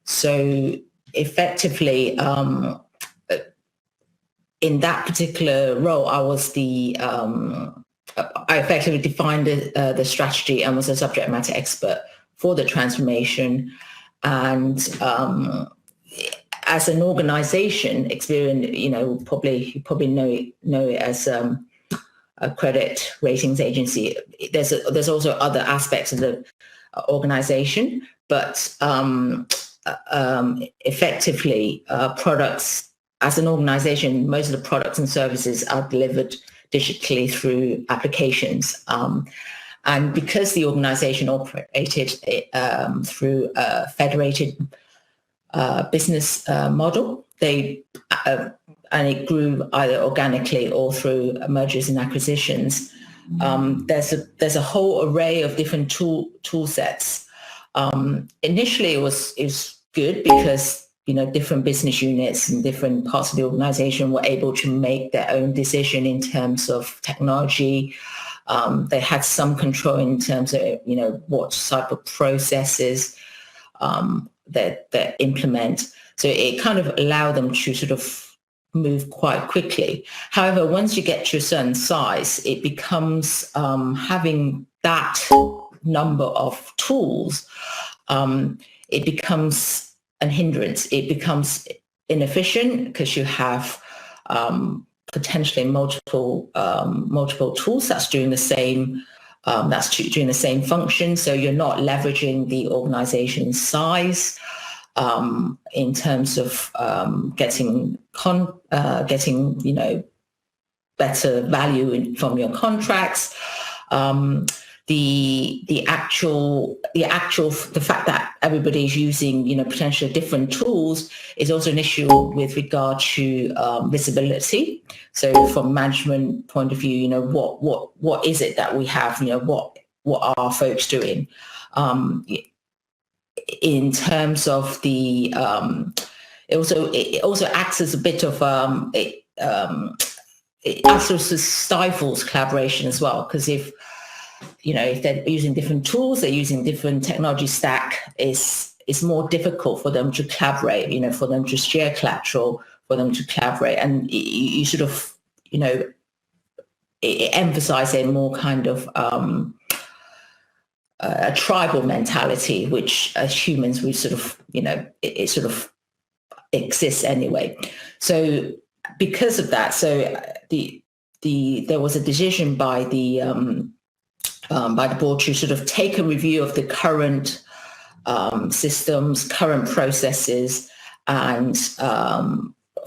So effectively, in that particular role, I was I effectively defined the strategy and was a subject matter expert for the transformation. And as an organization, Experian, you probably know it as a credit ratings agency. There's also other aspects of the organization, but effectively, products as an organization, most of the products and services are delivered digitally through applications. And because the organization operated through a federated business model, and it grew either organically or through mergers and acquisitions. There's a whole array of different tool sets. Initially, it was good because different business units and different parts of the organization were able to make their own decision in terms of technology. They had some control in terms of what type of processes that implement. So it kind of allowed them to sort of move quite quickly. However, once you get to a certain size, it becomes having that number of tools, it becomes an hindrance. It becomes inefficient because you have potentially multiple tools that's doing the same function. So you're not leveraging the organization's size in terms of getting better value from your contracts. The fact that everybody's using potentially different tools is also an issue with regard to visibility. So from management point of view, what is it that we have? What are our folks doing? In terms of the it also acts as a bit of it also stifles collaboration as well, because if they're using different tools, they're using different technology stack, it's more difficult for them to collaborate, for them to share collateral, for them to collaborate. And you sort of, it emphasizes a more kind of a tribal mentality, which as humans, we sort of, it sort of exists anyway. So because of that, so there was a decision by the board to sort of take a review of the current systems, current processes, and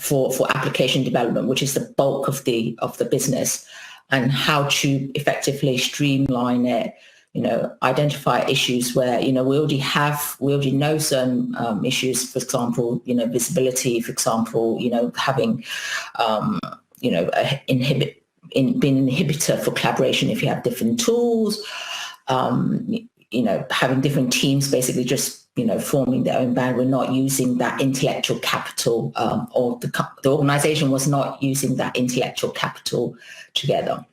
for application development, which is the bulk of the business, and how to effectively streamline it. Identify issues where we already know certain issues. For example, visibility. For example, having being an inhibitor for collaboration if you have different tools, having different teams basically just forming their own band were not using that intellectual capital, or the organization was not using that intellectual capital together.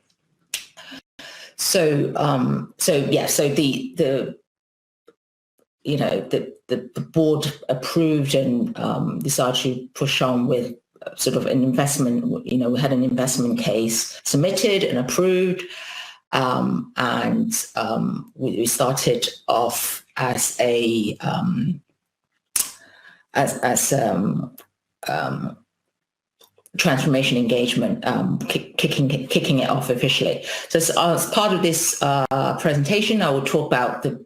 So the board approved and decided to push on with sort of an investment. We had an investment case submitted and approved, and we started off as a transformation engagement, kicking it off officially. So as part of this presentation, I will talk about a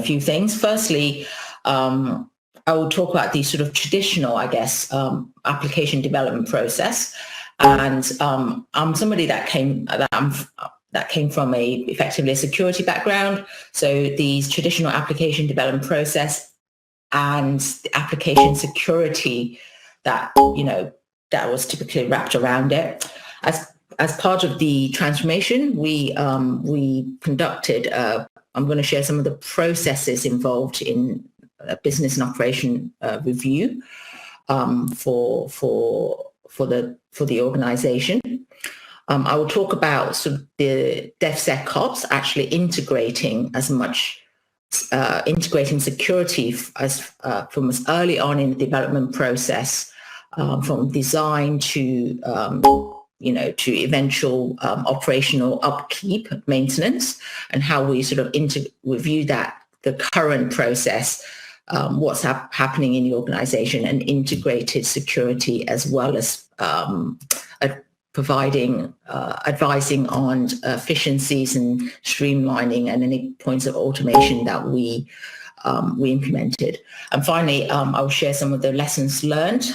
few things. Firstly, I will talk about the sort of traditional, I guess, application development process. And I'm somebody that came from effectively a security background. So these traditional application development process and the application security that was typically wrapped around it. As part of the transformation, we conducted. I'm going to share some of the processes involved in a business and operation review for the organization. I will talk about sort of the DevSecOps actually integrating security from as early on in the development process, from design to to eventual operational upkeep, maintenance, and how we sort of review the current process, what's happening in the organization, and integrated security, as well as providing advising on efficiencies and streamlining and any points of automation that we implemented. And finally, I will share some of the lessons learned,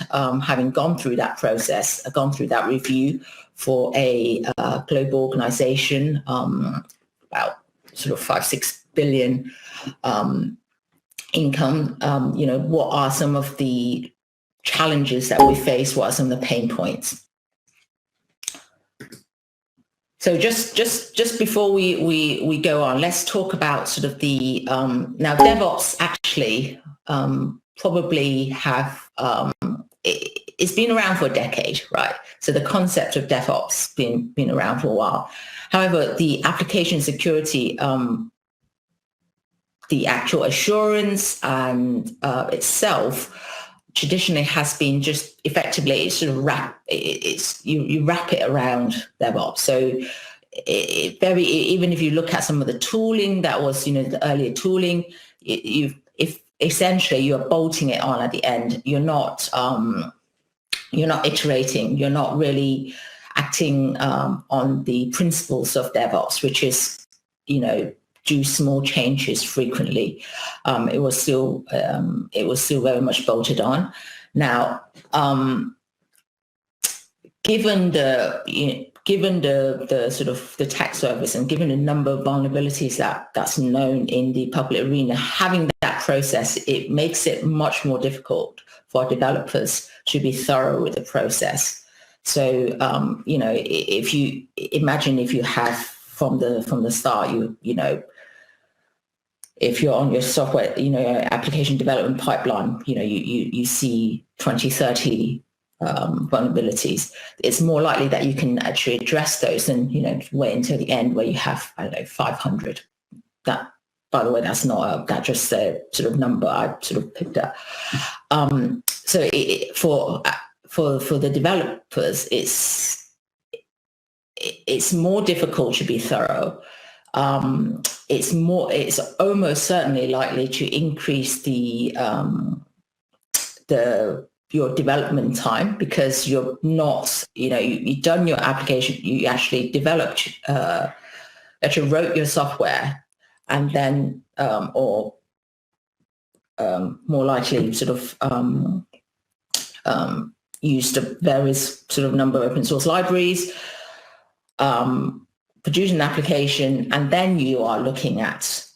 having gone through that process, gone through that review for a global organization, about sort of 5-6 billion income. What are some of the challenges that we face? What are some of the pain points? So just before we go on, let's talk about sort of the now DevOps actually probably have it's been around for a decade, right? So the concept of DevOps been around for a while. However, the application security, the actual assurance and itself traditionally has been just effectively sort of you wrap it around DevOps. So even if you look at some of the tooling that was the earlier tooling, if essentially you're bolting it on at the end, you're not iterating, you're not really acting on the principles of DevOps, which is do small changes frequently. It was still very much bolted on. Now, given the sort of the attack surface and given the number of vulnerabilities that's known in the public arena, having that process, it makes it much more difficult for developers to be thorough with the process. So if you imagine, if you have from the start, if you're on your software, application development pipeline, you see 20, 30 vulnerabilities. It's more likely that you can actually address those than, wait until the end where you have, 500. That, by the way, that's just a sort of number I sort of picked up. So for the developers, it's more difficult to be thorough. It's almost certainly likely to increase your development time, because you're not, you've done your application, you actually developed, actually wrote your software, and then, or more likely sort of used a various sort of number of open source libraries, produce an application, and then you are looking at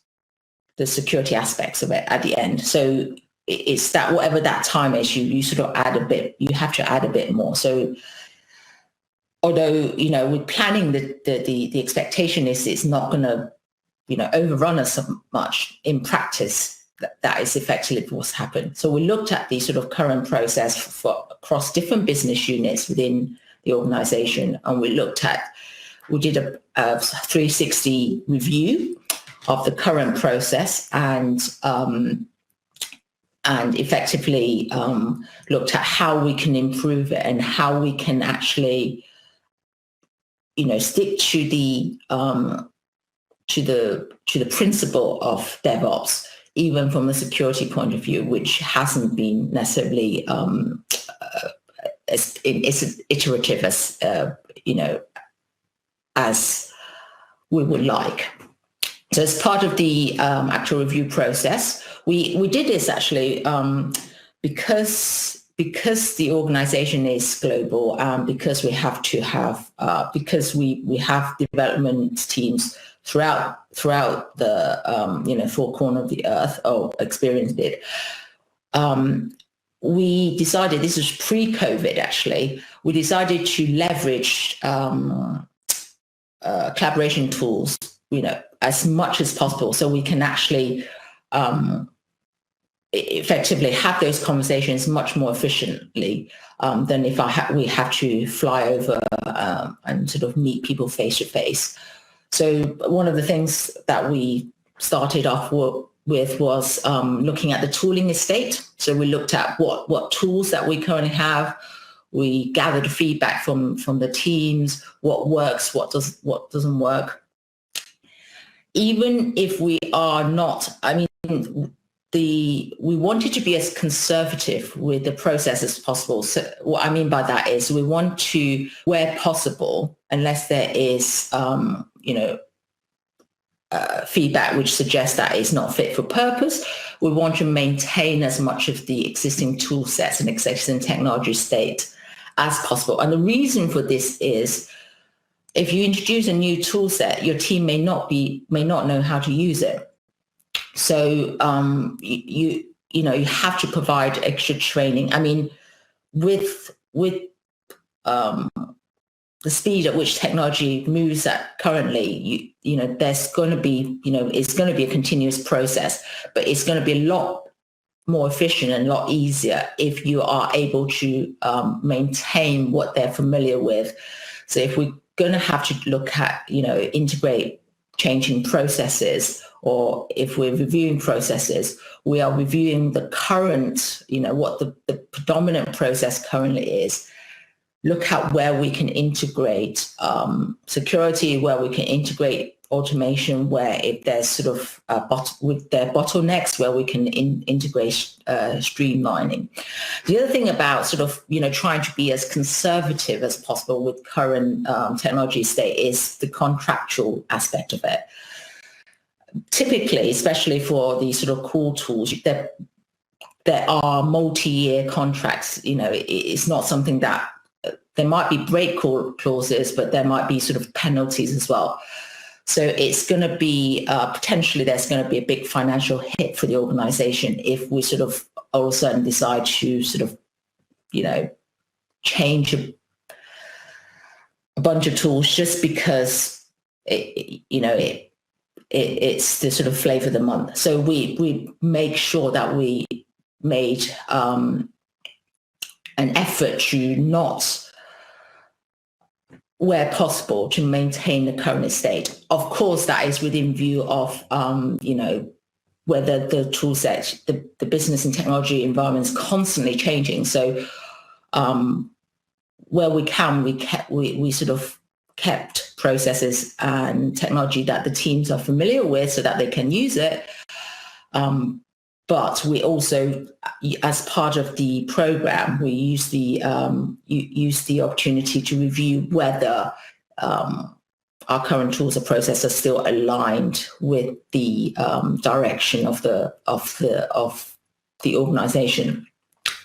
the security aspects of it at the end. So it's that whatever that time is, you sort of add a bit, you have to add a bit more. So although, with planning, the expectation is it's not going to, overrun us so much, in practice, that is effectively what's happened. So we looked at the sort of current process across different business units within the organization, and we did a 360 review of the current process and effectively looked at how we can improve it and how we can actually, stick to the principle of Devops, even from a security point of view, which hasn't been necessarily as iterative as we would like. So as part of the actual review process, we did this actually because the organization is global, and because we have to have because we have development teams throughout the four corners of the earth, or experienced it. We decided, this was pre-COVID actually, we decided to leverage collaboration tools, as much as possible, so we can actually effectively have those conversations much more efficiently than if we have to fly over and sort of meet people face to face. So one of the things that we started off with was looking at the tooling estate. So we looked at what tools that we currently have. We gathered feedback from the teams, what works, what doesn't work. Even if we are not, we wanted to be as conservative with the process as possible. So what I mean by that is we want to, where possible, unless there is, feedback which suggests that it's not fit for purpose, we want to maintain as much of the existing tool sets and existing technology state as possible. And the reason for this is, if you introduce a new tool set, your team may not know how to use it. So you have to provide extra training. With the speed at which technology moves at currently, there's going to be, it's going to be a continuous process, but it's going to be a lot more efficient and a lot easier if you are able to maintain what they're familiar with. So if we're going to have to look at, integrate changing processes, or if we're reviewing processes, we are reviewing the current, what the predominant process currently is. Look at where we can integrate security, where we can integrate automation, where if there's sort of with their bottlenecks, where we can integrate streamlining. The other thing about sort of, trying to be as conservative as possible with current technology state is the contractual aspect of it. Typically, especially for these sort of core tools, there are multi-year contracts. It's not something that, there might be break clauses, but there might be sort of penalties as well. So it's going to be potentially, there's going to be a big financial hit for the organization if we sort of all of a sudden decide to sort of, change a bunch of tools just because it's the sort of flavor of the month. So we make sure that we made an effort to not, where possible, to maintain the current estate. Of course, that is within view of, whether the tool set, the business and technology environment is constantly changing. So where we can, we sort of kept processes and technology that the teams are familiar with so that they can use it. But we also, as part of the program, we use the opportunity to review whether our current tools or processes are still aligned with the direction of the organization.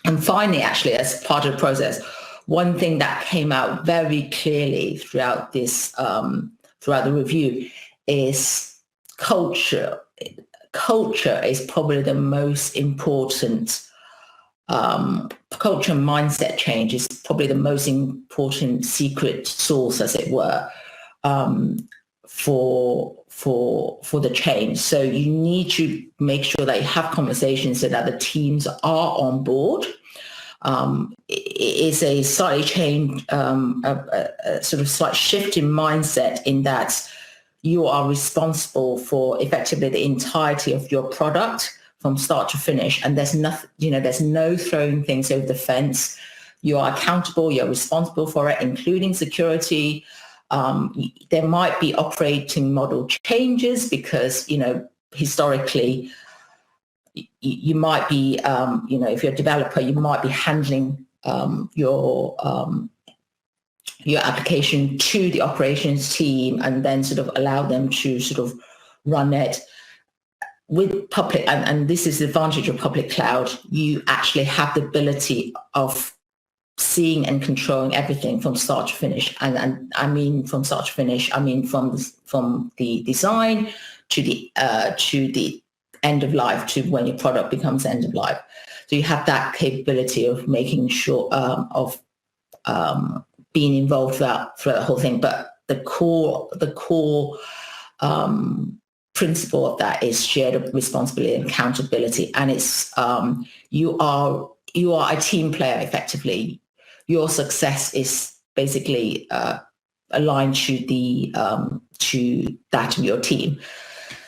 And finally, actually, as part of the process, one thing that came out very clearly throughout this throughout the review is culture. Culture is probably the most important, culture and mindset change is probably the most important secret sauce, as it were. for the change. So you need to make sure that you have conversations so that the teams are on board. It is a slightly change, a sort of slight shift in mindset in that you are responsible for effectively the entirety of your product from start to finish, and there's nothing, there's no throwing things over the fence. You are accountable, you're responsible for it, including security. There might be operating model changes because, historically, you might be, if you're a developer, you might be handling your application to the operations team and then sort of allow them to sort of run it. With public, and this is the advantage of public cloud, you actually have the ability of seeing and controlling everything from start to finish. And I mean from start to finish, I mean from the design to the end of life, to when your product becomes end of life. So you have that capability of making sure of being involved throughout the whole thing. But the core principle of that is shared responsibility and accountability, and it's you are a team player effectively. Your success is basically aligned to that of your team.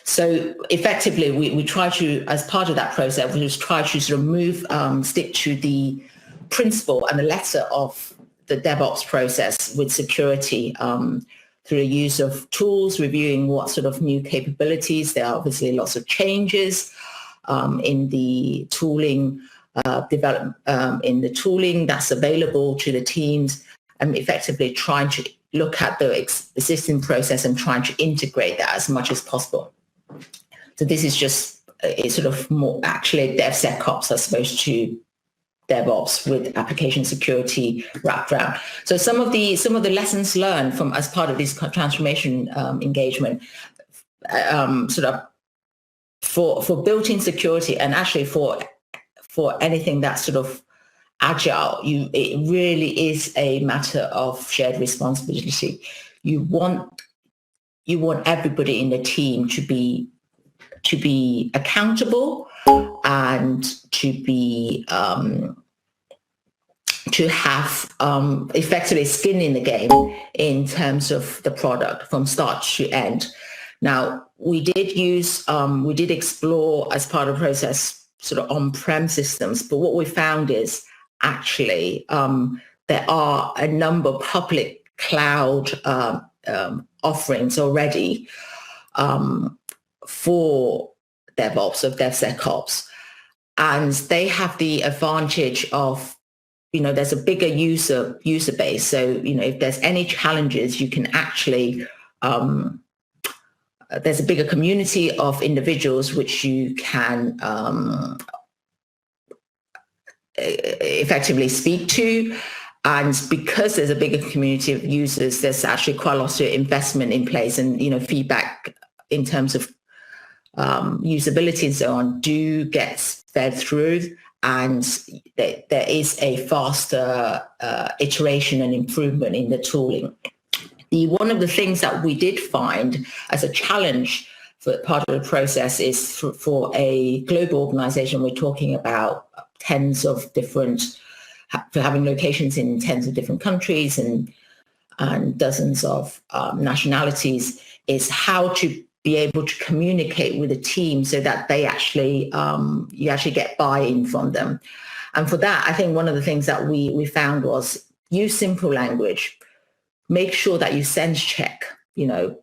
So effectively, we try to, as part of that process, we just try to sort of stick to the principle and the letter of the DevOps process with security through the use of tools, reviewing what sort of new capabilities. There are obviously lots of changes in the tooling in the tooling that's available to the teams, and effectively trying to look at the existing process and trying to integrate that as much as possible. So this is just a sort of more actually DevSecOps as opposed to DevOps with application security wrapped around. So some of the lessons learned from as part of this transformation engagement, sort of for built-in security, and actually for anything that's sort of agile, it really is a matter of shared responsibility. You want everybody in the team to be accountable and to be to have effectively skin in the game in terms of the product from start to end. Now, we did explore as part of the process sort of on-prem systems, but what we found is actually there are a number of public cloud offerings already for DevOps, of DevSecOps, and they have the advantage of, there's a bigger user base. So, if there's any challenges, you can actually, there's a bigger community of individuals which you can effectively speak to. And because there's a bigger community of users, there's actually quite a lot of investment in place, and, feedback in terms of usability and so on do get fed through, and there is a faster iteration and improvement in the tooling. One of the things that we did find as a challenge for part of the process is for a global organization, we're talking about tens of different, having locations in tens of different countries and dozens of nationalities, is how to be able to communicate with the team so that they actually, you actually get buy-in from them. And for that, I think one of the things that we found was use simple language. Make sure that you sense check, you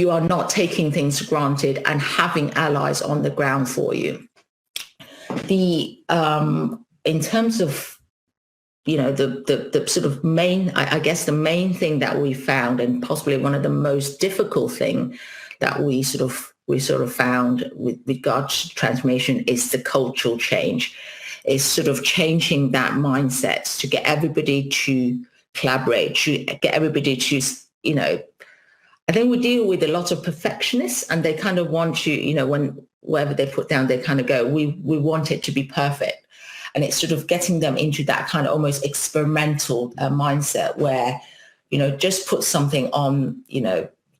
are not taking things for granted, and having allies on the ground for you. In terms of, the sort of main, I guess the main thing that we found, and possibly one of the most difficult thing that we sort of found with regard to transformation, is the cultural change. Is sort of changing that mindset to get everybody to collaborate, to get everybody to, I think we deal with a lot of perfectionists, and they kind of want to, wherever they put down, they kind of go, we want it to be perfect. And it's sort of getting them into that kind of almost experimental mindset where, just put something on,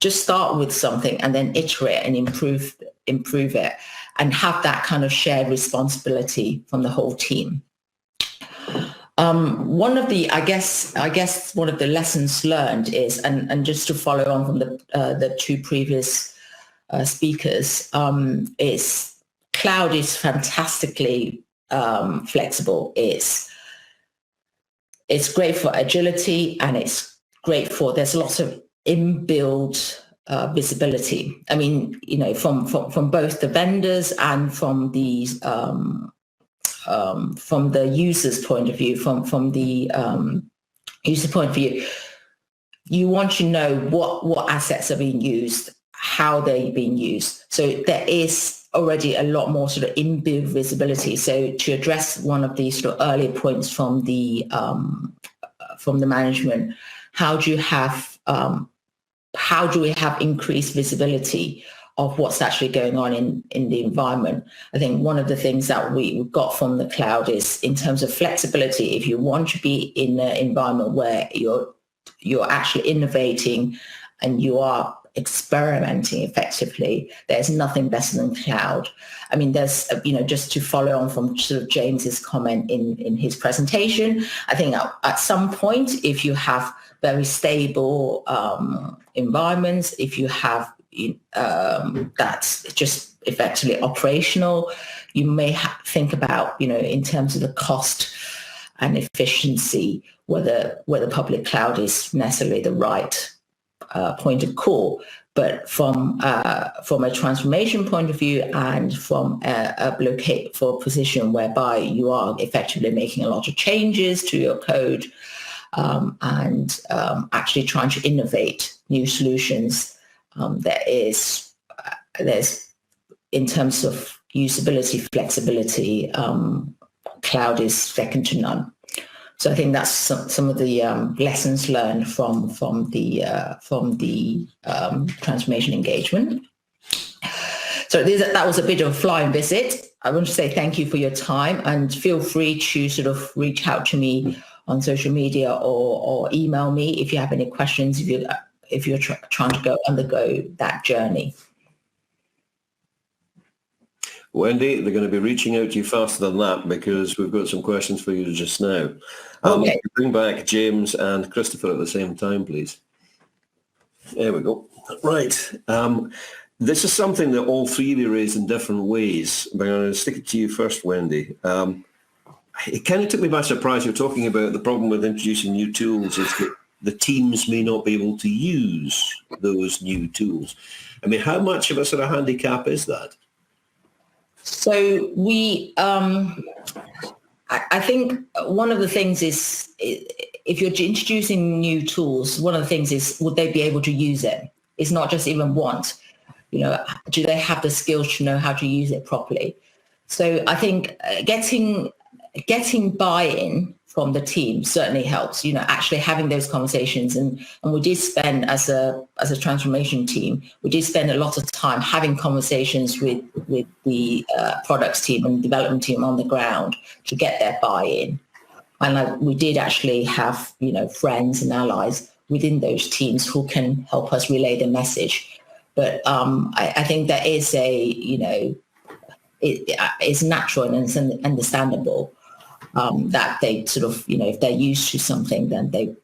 just start with something and then iterate and improve it, and have that kind of shared responsibility from the whole team. One of the, I guess one of the lessons learned is, and just to follow on from the two previous speakers, is cloud is fantastically flexible. It's great for agility, and it's great for, there's lots of inbuilt visibility. I mean, from both the vendors and from the user's point of view, from the user point of view, you want to know what assets are being used, how they're being used. So there is already a lot more sort of inbuilt visibility. So to address one of these sort of earlier points from the management, how do we have increased visibility of what's actually going on in the environment? I think one of the things that we got from the cloud is, in terms of flexibility, if you want to be in an environment where you're actually innovating and you are experimenting effectively, there's nothing better than cloud. I mean, there's, just to follow on from sort of James's comment in his presentation, I think at some point, if you have very stable environments, if you have that's just effectively operational, you may think about, in terms of the cost and efficiency, whether public cloud is necessarily the right point of call. But from a transformation point of view, and from for a position whereby you are effectively making a lot of changes to your code, and actually trying to innovate new solutions, there's in terms of usability, flexibility, cloud is second to none. So I think that's some of the lessons learned from the transformation engagement. So that was a bit of a flying visit. I want to say thank you for your time, and feel free to sort of reach out to me on social media or email me if you have any questions, if you're trying to undergo that journey. Wendy, they're going to be reaching out to you faster than that, because we've got some questions for you just now. Okay. Bring back James and Christopher at the same time, please. There we go. Right. This is something that all three of you raised in different ways, but I'm going to stick it to you first, Wendy. It kind of took me by surprise. You're talking about the problem with introducing new tools is that the teams may not be able to use those new tools. I mean, how much of a sort of handicap is that? So I think one of the things is, if you're introducing new tools, one of the things is, would they be able to use it? It's not just even want, do they have the skills to know how to use it properly? So I think getting buy-in from the team certainly helps, actually having those conversations. And we did spend, as a transformation team, we did spend a lot of time having conversations with the products team and development team on the ground to get their buy-in. And we did actually have, friends and allies within those teams who can help us relay the message. But I think there is it's natural and it's understandable that they sort of, if they're used to something, then they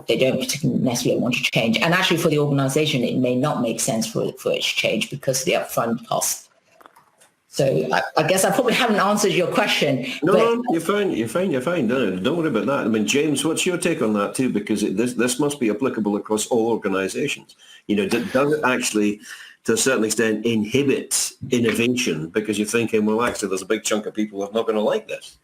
don't particularly necessarily want to change. And actually for the organization, it may not make sense for it to change because of the upfront cost. So I guess I probably haven't answered your question. No, you're fine. No, don't worry about that. I mean, James, what's your take on that too? Because this must be applicable across all organizations. Does it actually, to a certain extent, inhibit innovation because you're thinking, well, actually, there's a big chunk of people who are not going to like this?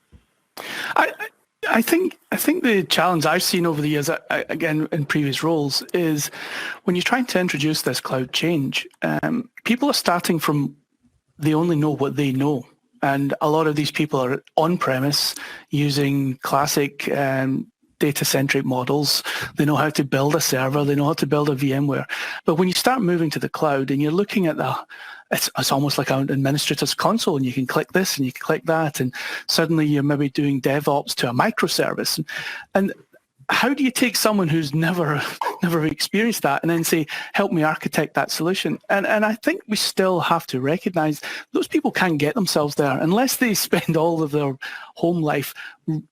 I think the challenge I've seen over the years, again in previous roles, is when you're trying to introduce this cloud change, people are starting from, they only know what they know. And a lot of these people are on-premise using classic data-centric models. They know how to build a server. They know how to build a VMware. But when you start moving to the cloud and you're looking at it's almost like an administrator's console, and you can click this and you can click that, and suddenly you're maybe doing DevOps to a microservice. And how do you take someone who's never experienced that and then say, help me architect that solution? And I think we still have to recognize those people can't get themselves there unless they spend all of their home life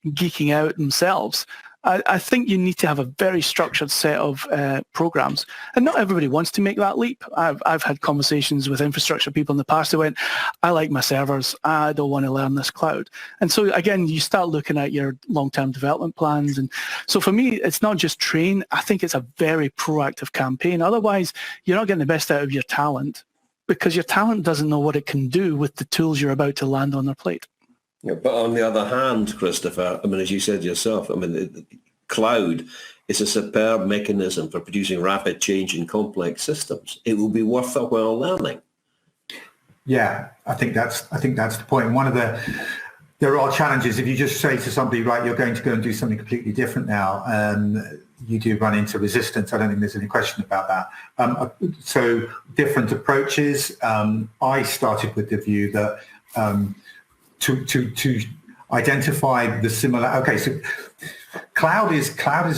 geeking out themselves. I think you need to have a very structured set of programs. And not everybody wants to make that leap. I've had conversations with infrastructure people in the past who went, I like my servers, I don't want to learn this cloud. And so again, you start looking at your long-term development plans. And so for me, it's not just train. I think it's a very proactive campaign. Otherwise, you're not getting the best out of your talent because your talent doesn't know what it can do with the tools you're about to land on their plate. Yeah, but on the other hand, Christopher, I mean, as you said yourself, I mean, the cloud is a superb mechanism for producing rapid change in complex systems. It will be worth a while learning. Yeah, I think that's the point. There are challenges if you just say to somebody, right, you're going to go and do something completely different now. You do run into resistance. I don't think there's any question about that. So different approaches. I started with the view that to identify the similar. Okay, so cloud is a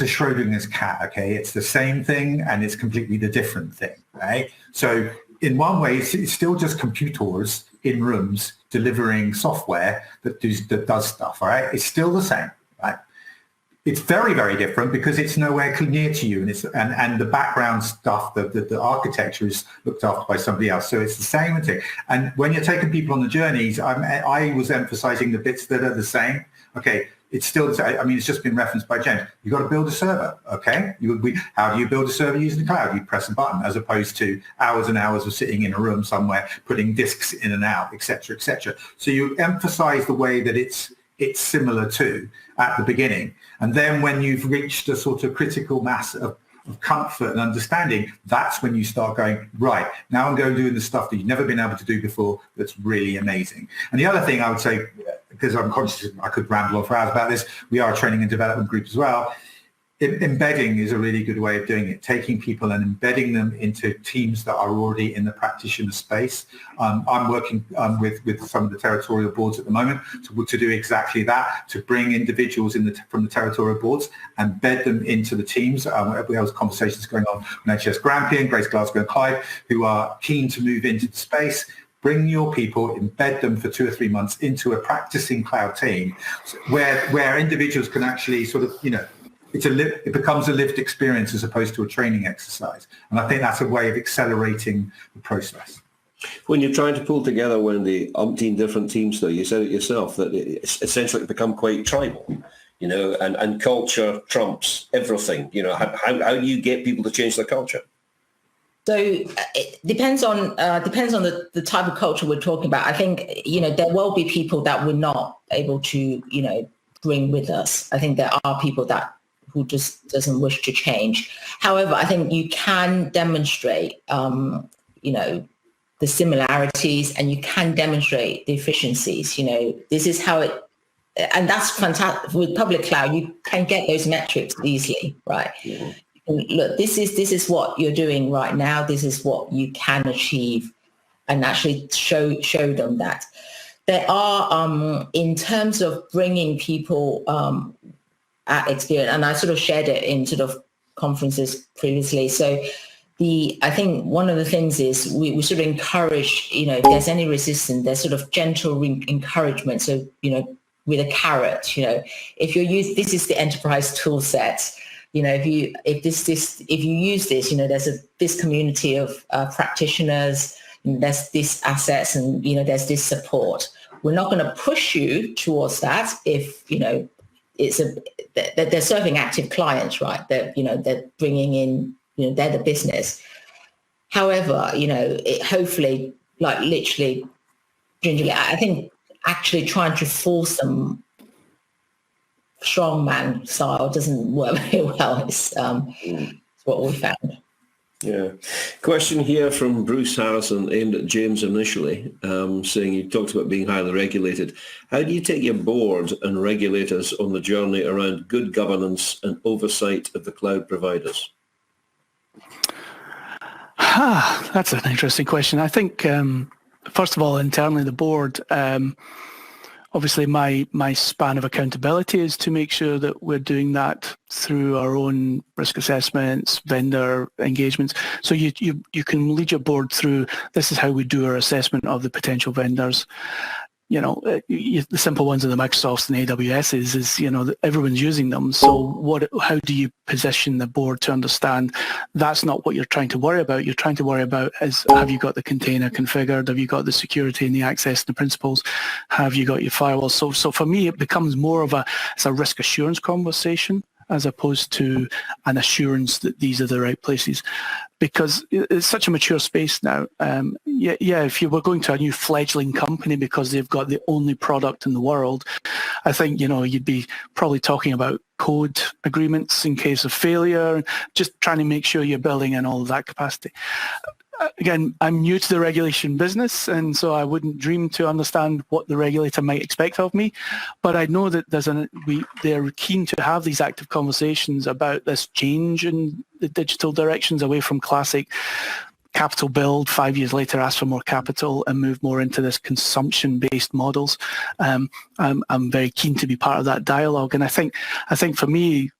Schrodinger's cat. Okay, it's the same thing and it's completely the different thing. Right. So in one way, it's still just computers in rooms delivering software that does stuff. All right, it's still the same. Right. It's very, very different because it's nowhere near to you, and the background stuff, the architecture is looked after by somebody else. So it's the same thing. And when you're taking people on the journeys, I was emphasizing the bits that are the same. Okay, it's still the same. I mean, it's just been referenced by James. You've got to build a server. Okay, how do you build a server using the cloud? You press a button, as opposed to hours and hours of sitting in a room somewhere, putting disks in and out, etc., etc. So you emphasize the way that it's similar to at the beginning. And then when you've reached a sort of critical mass of comfort and understanding, that's when you start going, right, now I'm going to do the stuff that you've never been able to do before that's really amazing. And the other thing I would say, because I'm conscious I could ramble on for hours about this, we are a training and development group as well. Embedding is a really good way of doing it, taking people and embedding them into teams that are already in the practitioner space. I'm working with some of the territorial boards at the moment to do exactly that, to bring individuals from the territorial boards and embed them into the teams. We have conversations going on HS Grampian, Grace Glasgow and Clyde, who are keen to move into the space. Bring your people, embed them for 2 or 3 months into a practicing cloud team where individuals can actually sort of, it becomes a lived experience as opposed to a training exercise. And I think that's a way of accelerating the process. When you're trying to pull together, Wendy, umpteen different teams, though, you said it yourself, that it's essentially become quite tribal, and culture trumps everything. How do you get people to change their culture? So it depends on the type of culture we're talking about. I think, there will be people that we're not able to, bring with us. I think there are people who just doesn't wish to change. However, I think you can demonstrate, the similarities, and you can demonstrate the efficiencies. This is how it, and that's fantastic. With public cloud, you can get those metrics easily, right? Yeah. Look, this is what you're doing right now. This is what you can achieve, and actually show them that. There are, in terms of bringing people at experience, and I sort of shared it in sort of conferences previously. So I think one of the things is we sort of encourage, if there's any resistance, there's sort of gentle encouragement. So, with a carrot, if this is the enterprise tool set, if you use this, there's this community of practitioners, there's this assets, and, there's this support. We're not going to push you towards that if, they're serving active clients, right? They're bringing in, they're the business. However, hopefully, like literally, gingerly, I think actually trying to force them strongman style doesn't work very well. It's what we found. Yeah. Question here from Bruce Harrison, aimed at James initially, saying you talked about being highly regulated. How do you take your board and regulators on the journey around good governance and oversight of the cloud providers? That's an interesting question. I think, first of all, internally, the board, Obviously, my span of accountability is to make sure that we're doing that through our own risk assessments, vendor engagements. So you can lead your board through, this is how we do our assessment of the potential vendors. You know, the simple ones are the Microsofts and AWSs is, you know, everyone's using them. So how do you position the board to understand that's not what you're trying to worry about? You're trying to worry about is, have you got the container configured? Have you got the security and the access and the principles? Have you got your firewall? So for me, it becomes more of it's a risk assurance conversation as opposed to an assurance that these are the right places. Because it's such a mature space now. If you were going to a new fledgling company because they've got the only product in the world, I think, you know, you'd be probably talking about code agreements in case of failure, just trying to make sure you're building in all of that capacity. Again, I'm new to the regulation business, and so I wouldn't dream to understand what the regulator might expect of me. But I know that they're keen to have these active conversations about this change in the digital directions away from classic capital build, 5 years later ask for more capital and move more into this consumption-based models. I'm very keen to be part of that dialogue, and I think for me,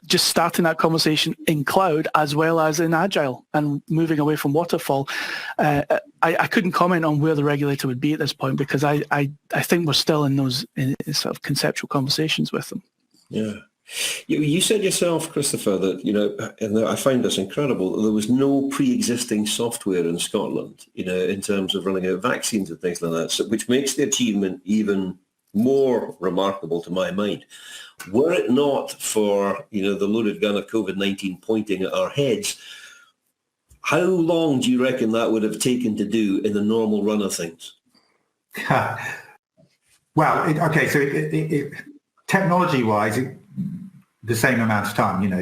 just starting that conversation in cloud as well as in agile and moving away from waterfall. I couldn't comment on where the regulator would be at this point because I think we're still in those sort of conceptual conversations with them. Yeah. You said yourself, Christopher, that, you know, and I find this incredible, there was no pre-existing software in Scotland, you know, in terms of running out vaccines and things like that, so, which makes the achievement even more remarkable to my mind. Were it not for, you know, the loaded gun of COVID-19 pointing at our heads, how long do you reckon that would have taken to do in the normal run of things? Well, technology-wise, the same amount of time. You know,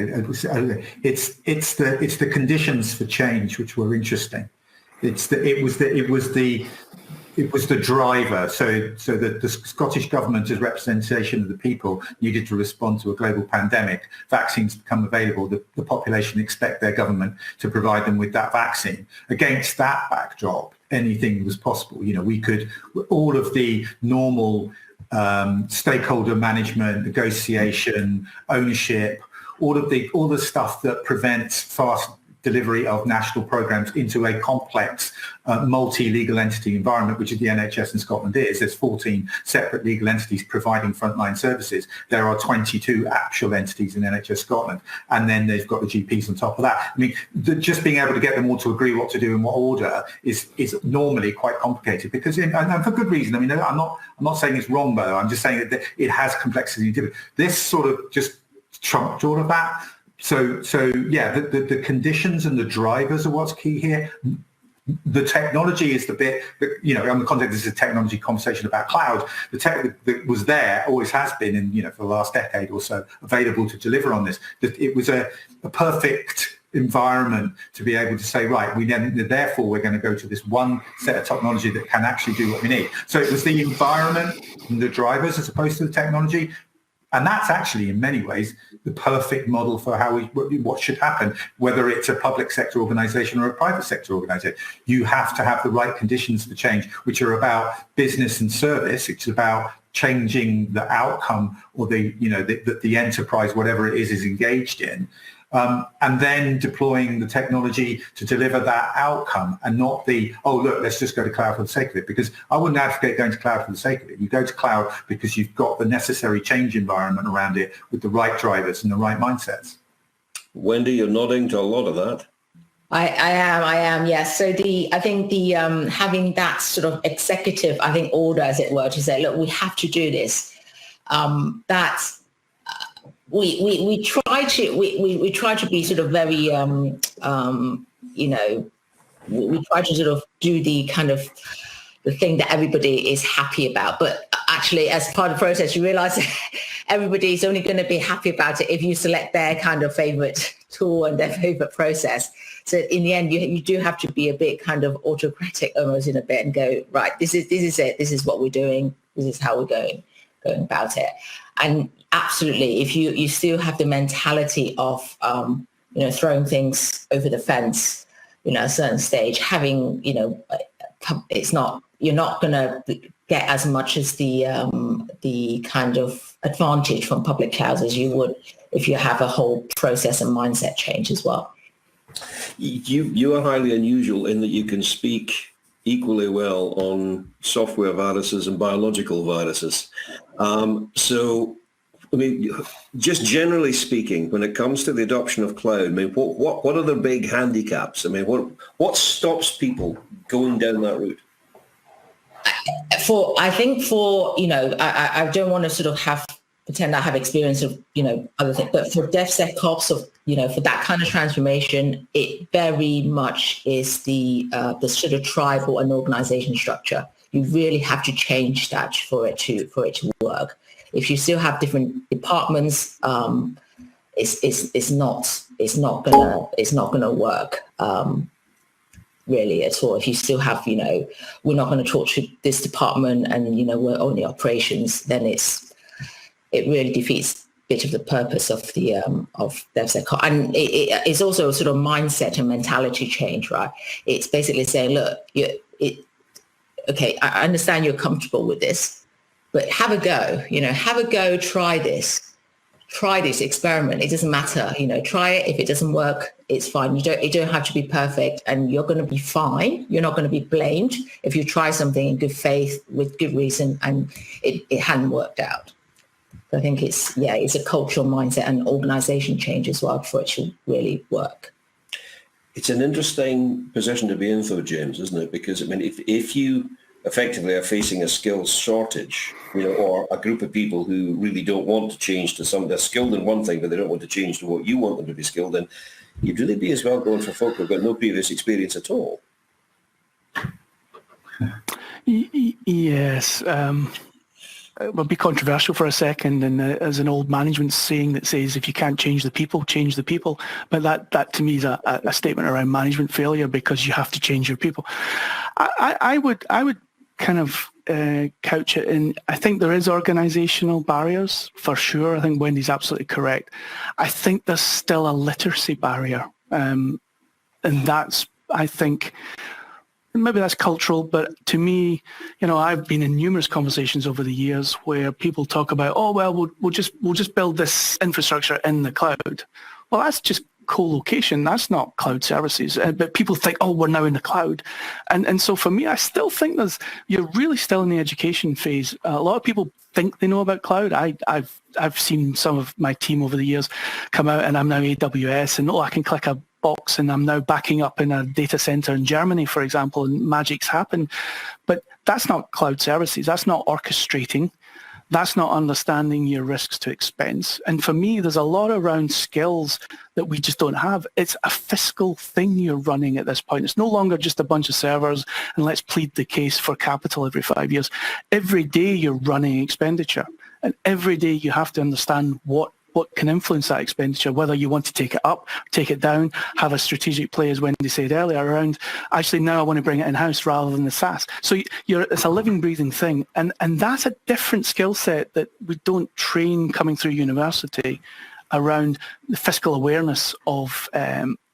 it's the conditions for change which were interesting. It was the driver. So that the Scottish government, as representation of the people, needed to respond to a global pandemic. Vaccines become available. The population expect their government to provide them with that vaccine. Against that backdrop, anything was possible. You know, we could, all of the normal stakeholder management, negotiation, ownership, all the stuff that prevents fast delivery of national programs into a complex multi-legal entity environment, which is the NHS in Scotland is. There's 14 separate legal entities providing frontline services. There are 22 actual entities in NHS Scotland, and then they've got the GPs on top of that. I mean, just being able to get them all to agree what to do in what order is normally quite complicated because, and for good reason. I mean, I'm not saying it's wrong, though. I'm just saying that it has complexity to it. This sort of just trumped all of that. So yeah, the conditions and the drivers are what's key here. The technology is the bit that, you know, in the context, this is a technology conversation about cloud. The tech that was there, always has been, and, you know, for the last decade or so, available to deliver on this. It was a perfect environment to be able to say, right, therefore we're going to go to this one set of technology that can actually do what we need. So it was the environment and the drivers as opposed to the technology. And that's actually, in many ways, the perfect model for what should happen, whether it's a public sector organisation or a private sector organisation. You have to have the right conditions for change, which are about business and service. It's about changing the outcome or the enterprise, whatever it is engaged in. And then deploying the technology to deliver that outcome and not let's just go to cloud for the sake of it, because I wouldn't advocate going to cloud for the sake of it. You go to cloud because you've got the necessary change environment around it with the right drivers and the right mindsets. Wendy, you're nodding to a lot of that. I am, yes. So I think having that sort of executive, order, as it were, to say, look, we have to do this. We try to be sort of very, we try to sort of do the kind of the thing that everybody is happy about. But actually, as part of the process, you realize everybody's only going to be happy about it if you select their kind of favorite tool and their favorite process. So in the end, you do have to be a bit kind of autocratic almost in a bit and go, right, this is it. This is what we're doing. This is how we're going about it. And absolutely, if you still have the mentality of, throwing things over the fence, at a certain stage, having, you're not going to get as much as the kind of advantage from public clouds as you would if you have a whole process and mindset change as well. You are highly unusual in that you can speak equally well on software viruses and biological viruses. So, I mean, just generally speaking, when it comes to the adoption of cloud, I mean, what are the big handicaps? I mean, what stops people going down that route? I don't want to sort of pretend I have experience of, other things, but for DevSecOps, for that kind of transformation, it very much is the sort of tribal and organization structure. You really have to change that for it to work. If you still have different departments, it's not gonna work really at all. If you still have, we're not going to talk to this department and we're only operations, then it really defeats a bit of the purpose of the of DevSecOps. And it's also a sort of mindset and mentality change, right? It's basically saying, look, okay, I understand you're comfortable with this, but have a go, try this experiment. It doesn't matter, try it. If it doesn't work, it's fine. You don't have to be perfect, and you're going to be fine. You're not going to be blamed if you try something in good faith with good reason and it hadn't worked out. So I think it's a cultural mindset and organization change as well for it to really work. It's an interesting position to be in, though, James, isn't it? Because I mean, if you effectively are facing a skills shortage, or a group of people who really don't want to change to they're skilled in one thing, but they don't want to change to what you want them to be skilled in, you'd really be as well going for folk who've got no previous experience at all. Yes. I'll be controversial for a second, and as an old management saying that says, if you can't change the people, change the people. But that to me is a statement around management failure, because you have to change your people. I would kind of couch it in, I think there is organizational barriers for sure. I think Wendy's absolutely correct. I think there's still a literacy barrier, and that's, I think, maybe that's cultural, but to me, I've been in numerous conversations over the years where people talk about, we'll just build this infrastructure in the cloud. Well, that's just co-location. That's not cloud services. But people think, we're now in the cloud. And so for me, I still think you're really still in the education phase. A lot of people think they know about cloud. I've seen some of my team over the years come out, and I'm now AWS, and I can click a box and I'm now backing up in a data center in Germany, for example, and magic's happened. But that's not cloud services. That's not orchestrating. That's not understanding your risks to expense. And for me, there's a lot around skills that we just don't have. It's a fiscal thing you're running at this point. It's no longer just a bunch of servers and let's plead the case for capital every 5 years. Every day you're running expenditure, and every day you have to understand what can influence that expenditure, whether you want to take it up, take it down, have a strategic play, as Wendy said earlier, around, actually now I want to bring it in-house rather than the SaaS. So it's a living, breathing thing. And that's a different skill set that we don't train coming through university around the fiscal awareness of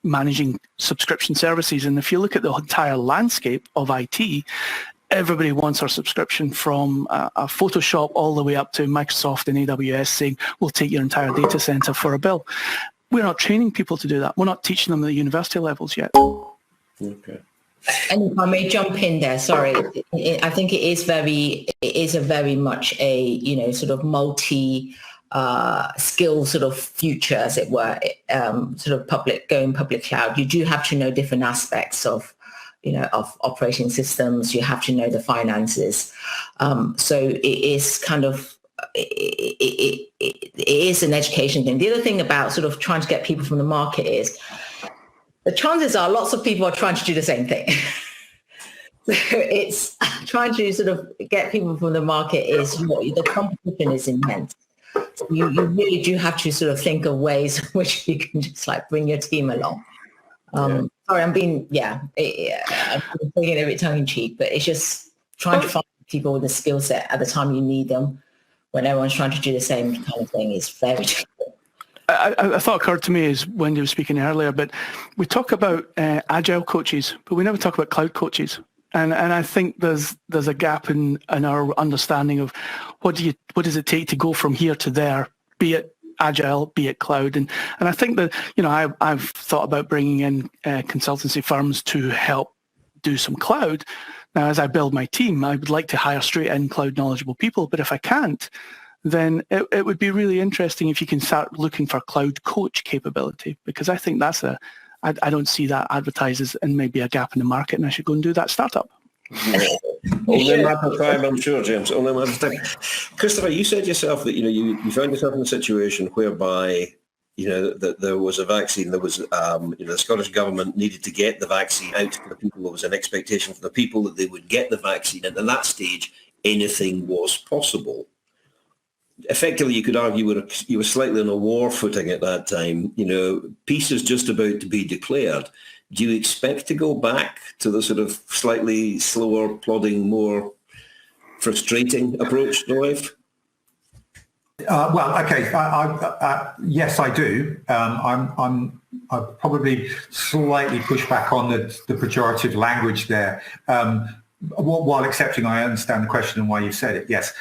managing subscription services. And if you look at the entire landscape of IT, everybody wants our subscription from a Photoshop all the way up to Microsoft and AWS saying, we'll take your entire data center for a bill. We're not training people to do that. We're not teaching them at the university levels yet. Okay. And if I may jump in there, sorry, I think it is a very much a, sort of multi skill sort of future, as it were, sort of going public cloud. You do have to know different aspects of operating systems. You have to know the finances. So it is kind of, it is an education thing. The other thing about sort of trying to get people from the market is the chances are lots of people are trying to do the same thing. So it's trying to sort of get people from the market is the competition is immense. So you really do have to sort of think of ways in which you can just like bring your team along. Sorry, I'm being, I'm taking it a bit tongue-in-cheek, but it's just trying to find people with a skill set at the time you need them when everyone's trying to do the same kind of thing is very difficult. I thought occurred to me as Wendy was speaking earlier, but we talk about agile coaches, but we never talk about cloud coaches. And I think there's a gap in our understanding of what does it take to go from here to there, be it agile, be it cloud. And I think that, I've thought about bringing in consultancy firms to help do some cloud. Now, as I build my team, I would like to hire straight in cloud knowledgeable people, but if I can't, then it would be really interesting if you can start looking for cloud coach capability, because I think I don't see that advertised as and maybe a gap in the market, and I should go and do that startup. Only a matter of time, I'm sure, James. Only a matter of time. Christopher, you said yourself that you found yourself in a situation whereby that there was a vaccine. There was the Scottish Government needed to get the vaccine out to the people. There was an expectation for the people that they would get the vaccine, and at that stage, anything was possible. Effectively, you could argue you were slightly on a war footing at that time. Peace is just about to be declared. Do you expect to go back to the sort of slightly slower, plodding, more frustrating approach to life? Well, okay. Yes, I do. I probably slightly push back on the pejorative language there. While accepting, I understand the question and why you said it. Yes,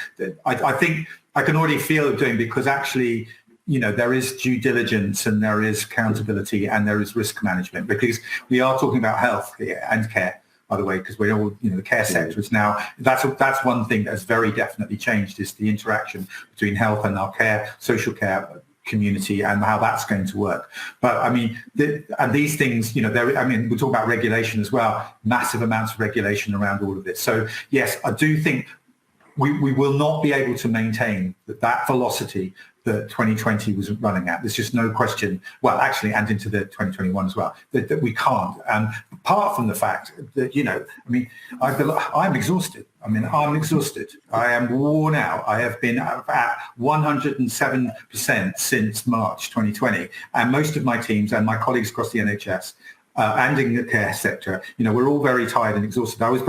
I think I can already feel it doing, because actually, there is due diligence and there is accountability and there is risk management, because we are talking about health here and care, by the way, because we're all, the care sector is now, that's one thing that's very definitely changed, is the interaction between health and our care, social care community, and how that's going to work. But I mean, and these things, we talk about regulation as well, massive amounts of regulation around all of this. So yes, I do think we will not be able to maintain that velocity that 2020 was running at. There's just no question. Well, actually, and into the 2021 as well, that we can't. Apart from the fact that, I'm exhausted. I'm exhausted. I am worn out. I have been at 107% since March 2020. And most of my teams and my colleagues across the NHS and in the care sector, we're all very tired and exhausted. I was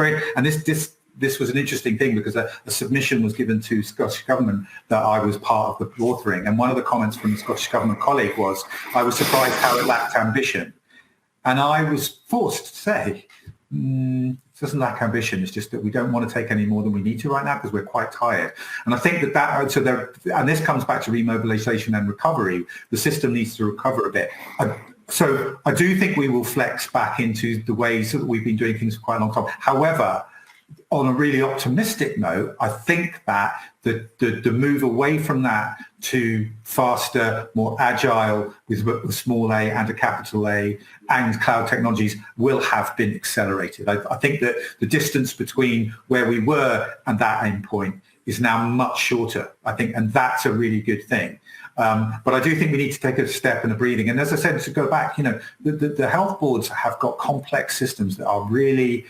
this was an interesting thing, because a submission was given to Scottish Government that I was part of the authoring. And one of the comments from the Scottish Government colleague was, I was surprised how it lacked ambition. And I was forced to say, it doesn't lack ambition. It's just that we don't want to take any more than we need to right now, because we're quite tired. And I think and this comes back to remobilisation and recovery. The system needs to recover a bit. So I do think we will flex back into the ways that we've been doing things for quite a long time. However, on a really optimistic note, I think that the move away from that to faster, more agile with a small a and a capital A and cloud technologies will have been accelerated. I think that the distance between where we were and that end point is now much shorter, I think, and that's a really good thing. But I do think we need to take a step and a breathing. And as I said, to go back, the health boards have got complex systems that are really,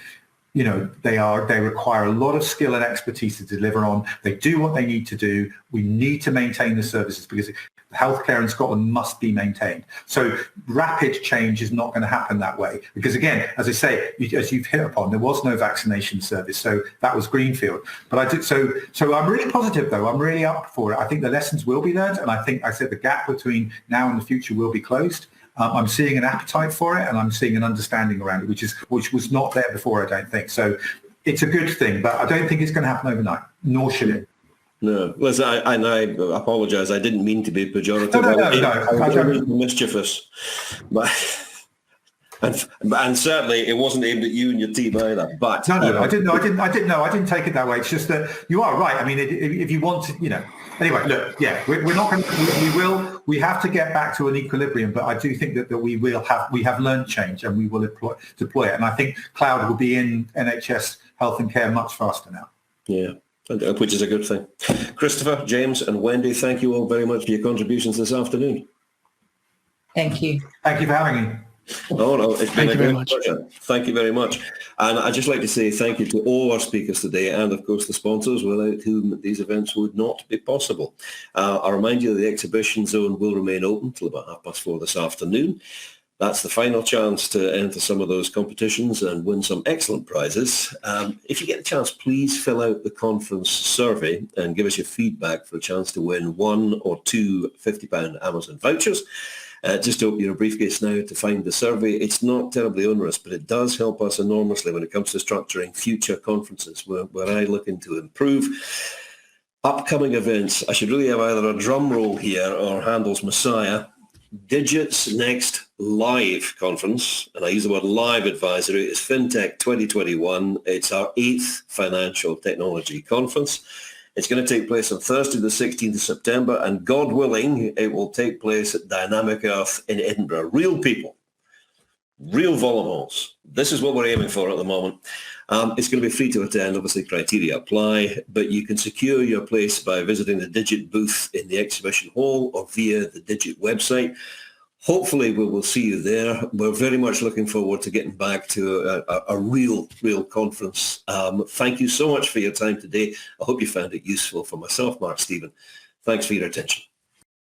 they require a lot of skill and expertise to deliver on. They do what they need to do. We need to maintain the services, because healthcare in Scotland must be maintained. So rapid change is not going to happen that way, because again, as I say, as you've hit upon, there was no vaccination service, so that was greenfield. But so I'm really positive, though. I'm really up for it. I think the lessons will be learned, and I think the gap between now and the future will be closed. I'm seeing an appetite for it, and I'm seeing an understanding around it, which was not there before, I don't think. So it's a good thing, but I don't think it's going to happen overnight, nor should it. No, listen, I apologise. I didn't mean to be pejorative. No. I was mischievous, but and certainly it wasn't aimed at you and your team either. But no, I didn't take it that way. It's just that you are right. I mean, if you want to, Anyway, look, yeah, we're not going to. We have to get back to an equilibrium, but I do think that we have learned change, and we will deploy it. And I think cloud will be in NHS health and care much faster now. Yeah, which is a good thing. Christopher, James, and Wendy, thank you all very much for your contributions this afternoon. Thank you. Thank you for having me. Oh, no, it's been a great pleasure. Thank you very much. And I'd just like to say thank you to all our speakers today, and of course the sponsors, without whom these events would not be possible. I'll remind you that the exhibition zone will remain open till about 4:30 this afternoon. That's the final chance to enter some of those competitions and win some excellent prizes. If you get a chance, please fill out the conference survey and give us your feedback for a chance to win 1 or 2 £50 Amazon vouchers. Just open your briefcase now to find the survey. It's not terribly onerous, but it does help us enormously when it comes to structuring future conferences where I look into improve. Upcoming events. I should really have either a drum roll here or Handel's Messiah. Digit's next live conference, and I use the word live advisory, is FinTech 2021. It's our 8th financial technology conference. It's going to take place on Thursday, the 16th of September, and God willing, it will take place at Dynamic Earth in Edinburgh. Real people, real volatiles. This is what we're aiming for at the moment. It's going to be free to attend. Obviously, criteria apply, but you can secure your place by visiting the Digit booth in the exhibition hall or via the Digit website. Hopefully, we will see you there. We're very much looking forward to getting back to a real conference. Thank you so much for your time today. I hope you found it useful. For myself, Mark Stephen, thanks for your attention.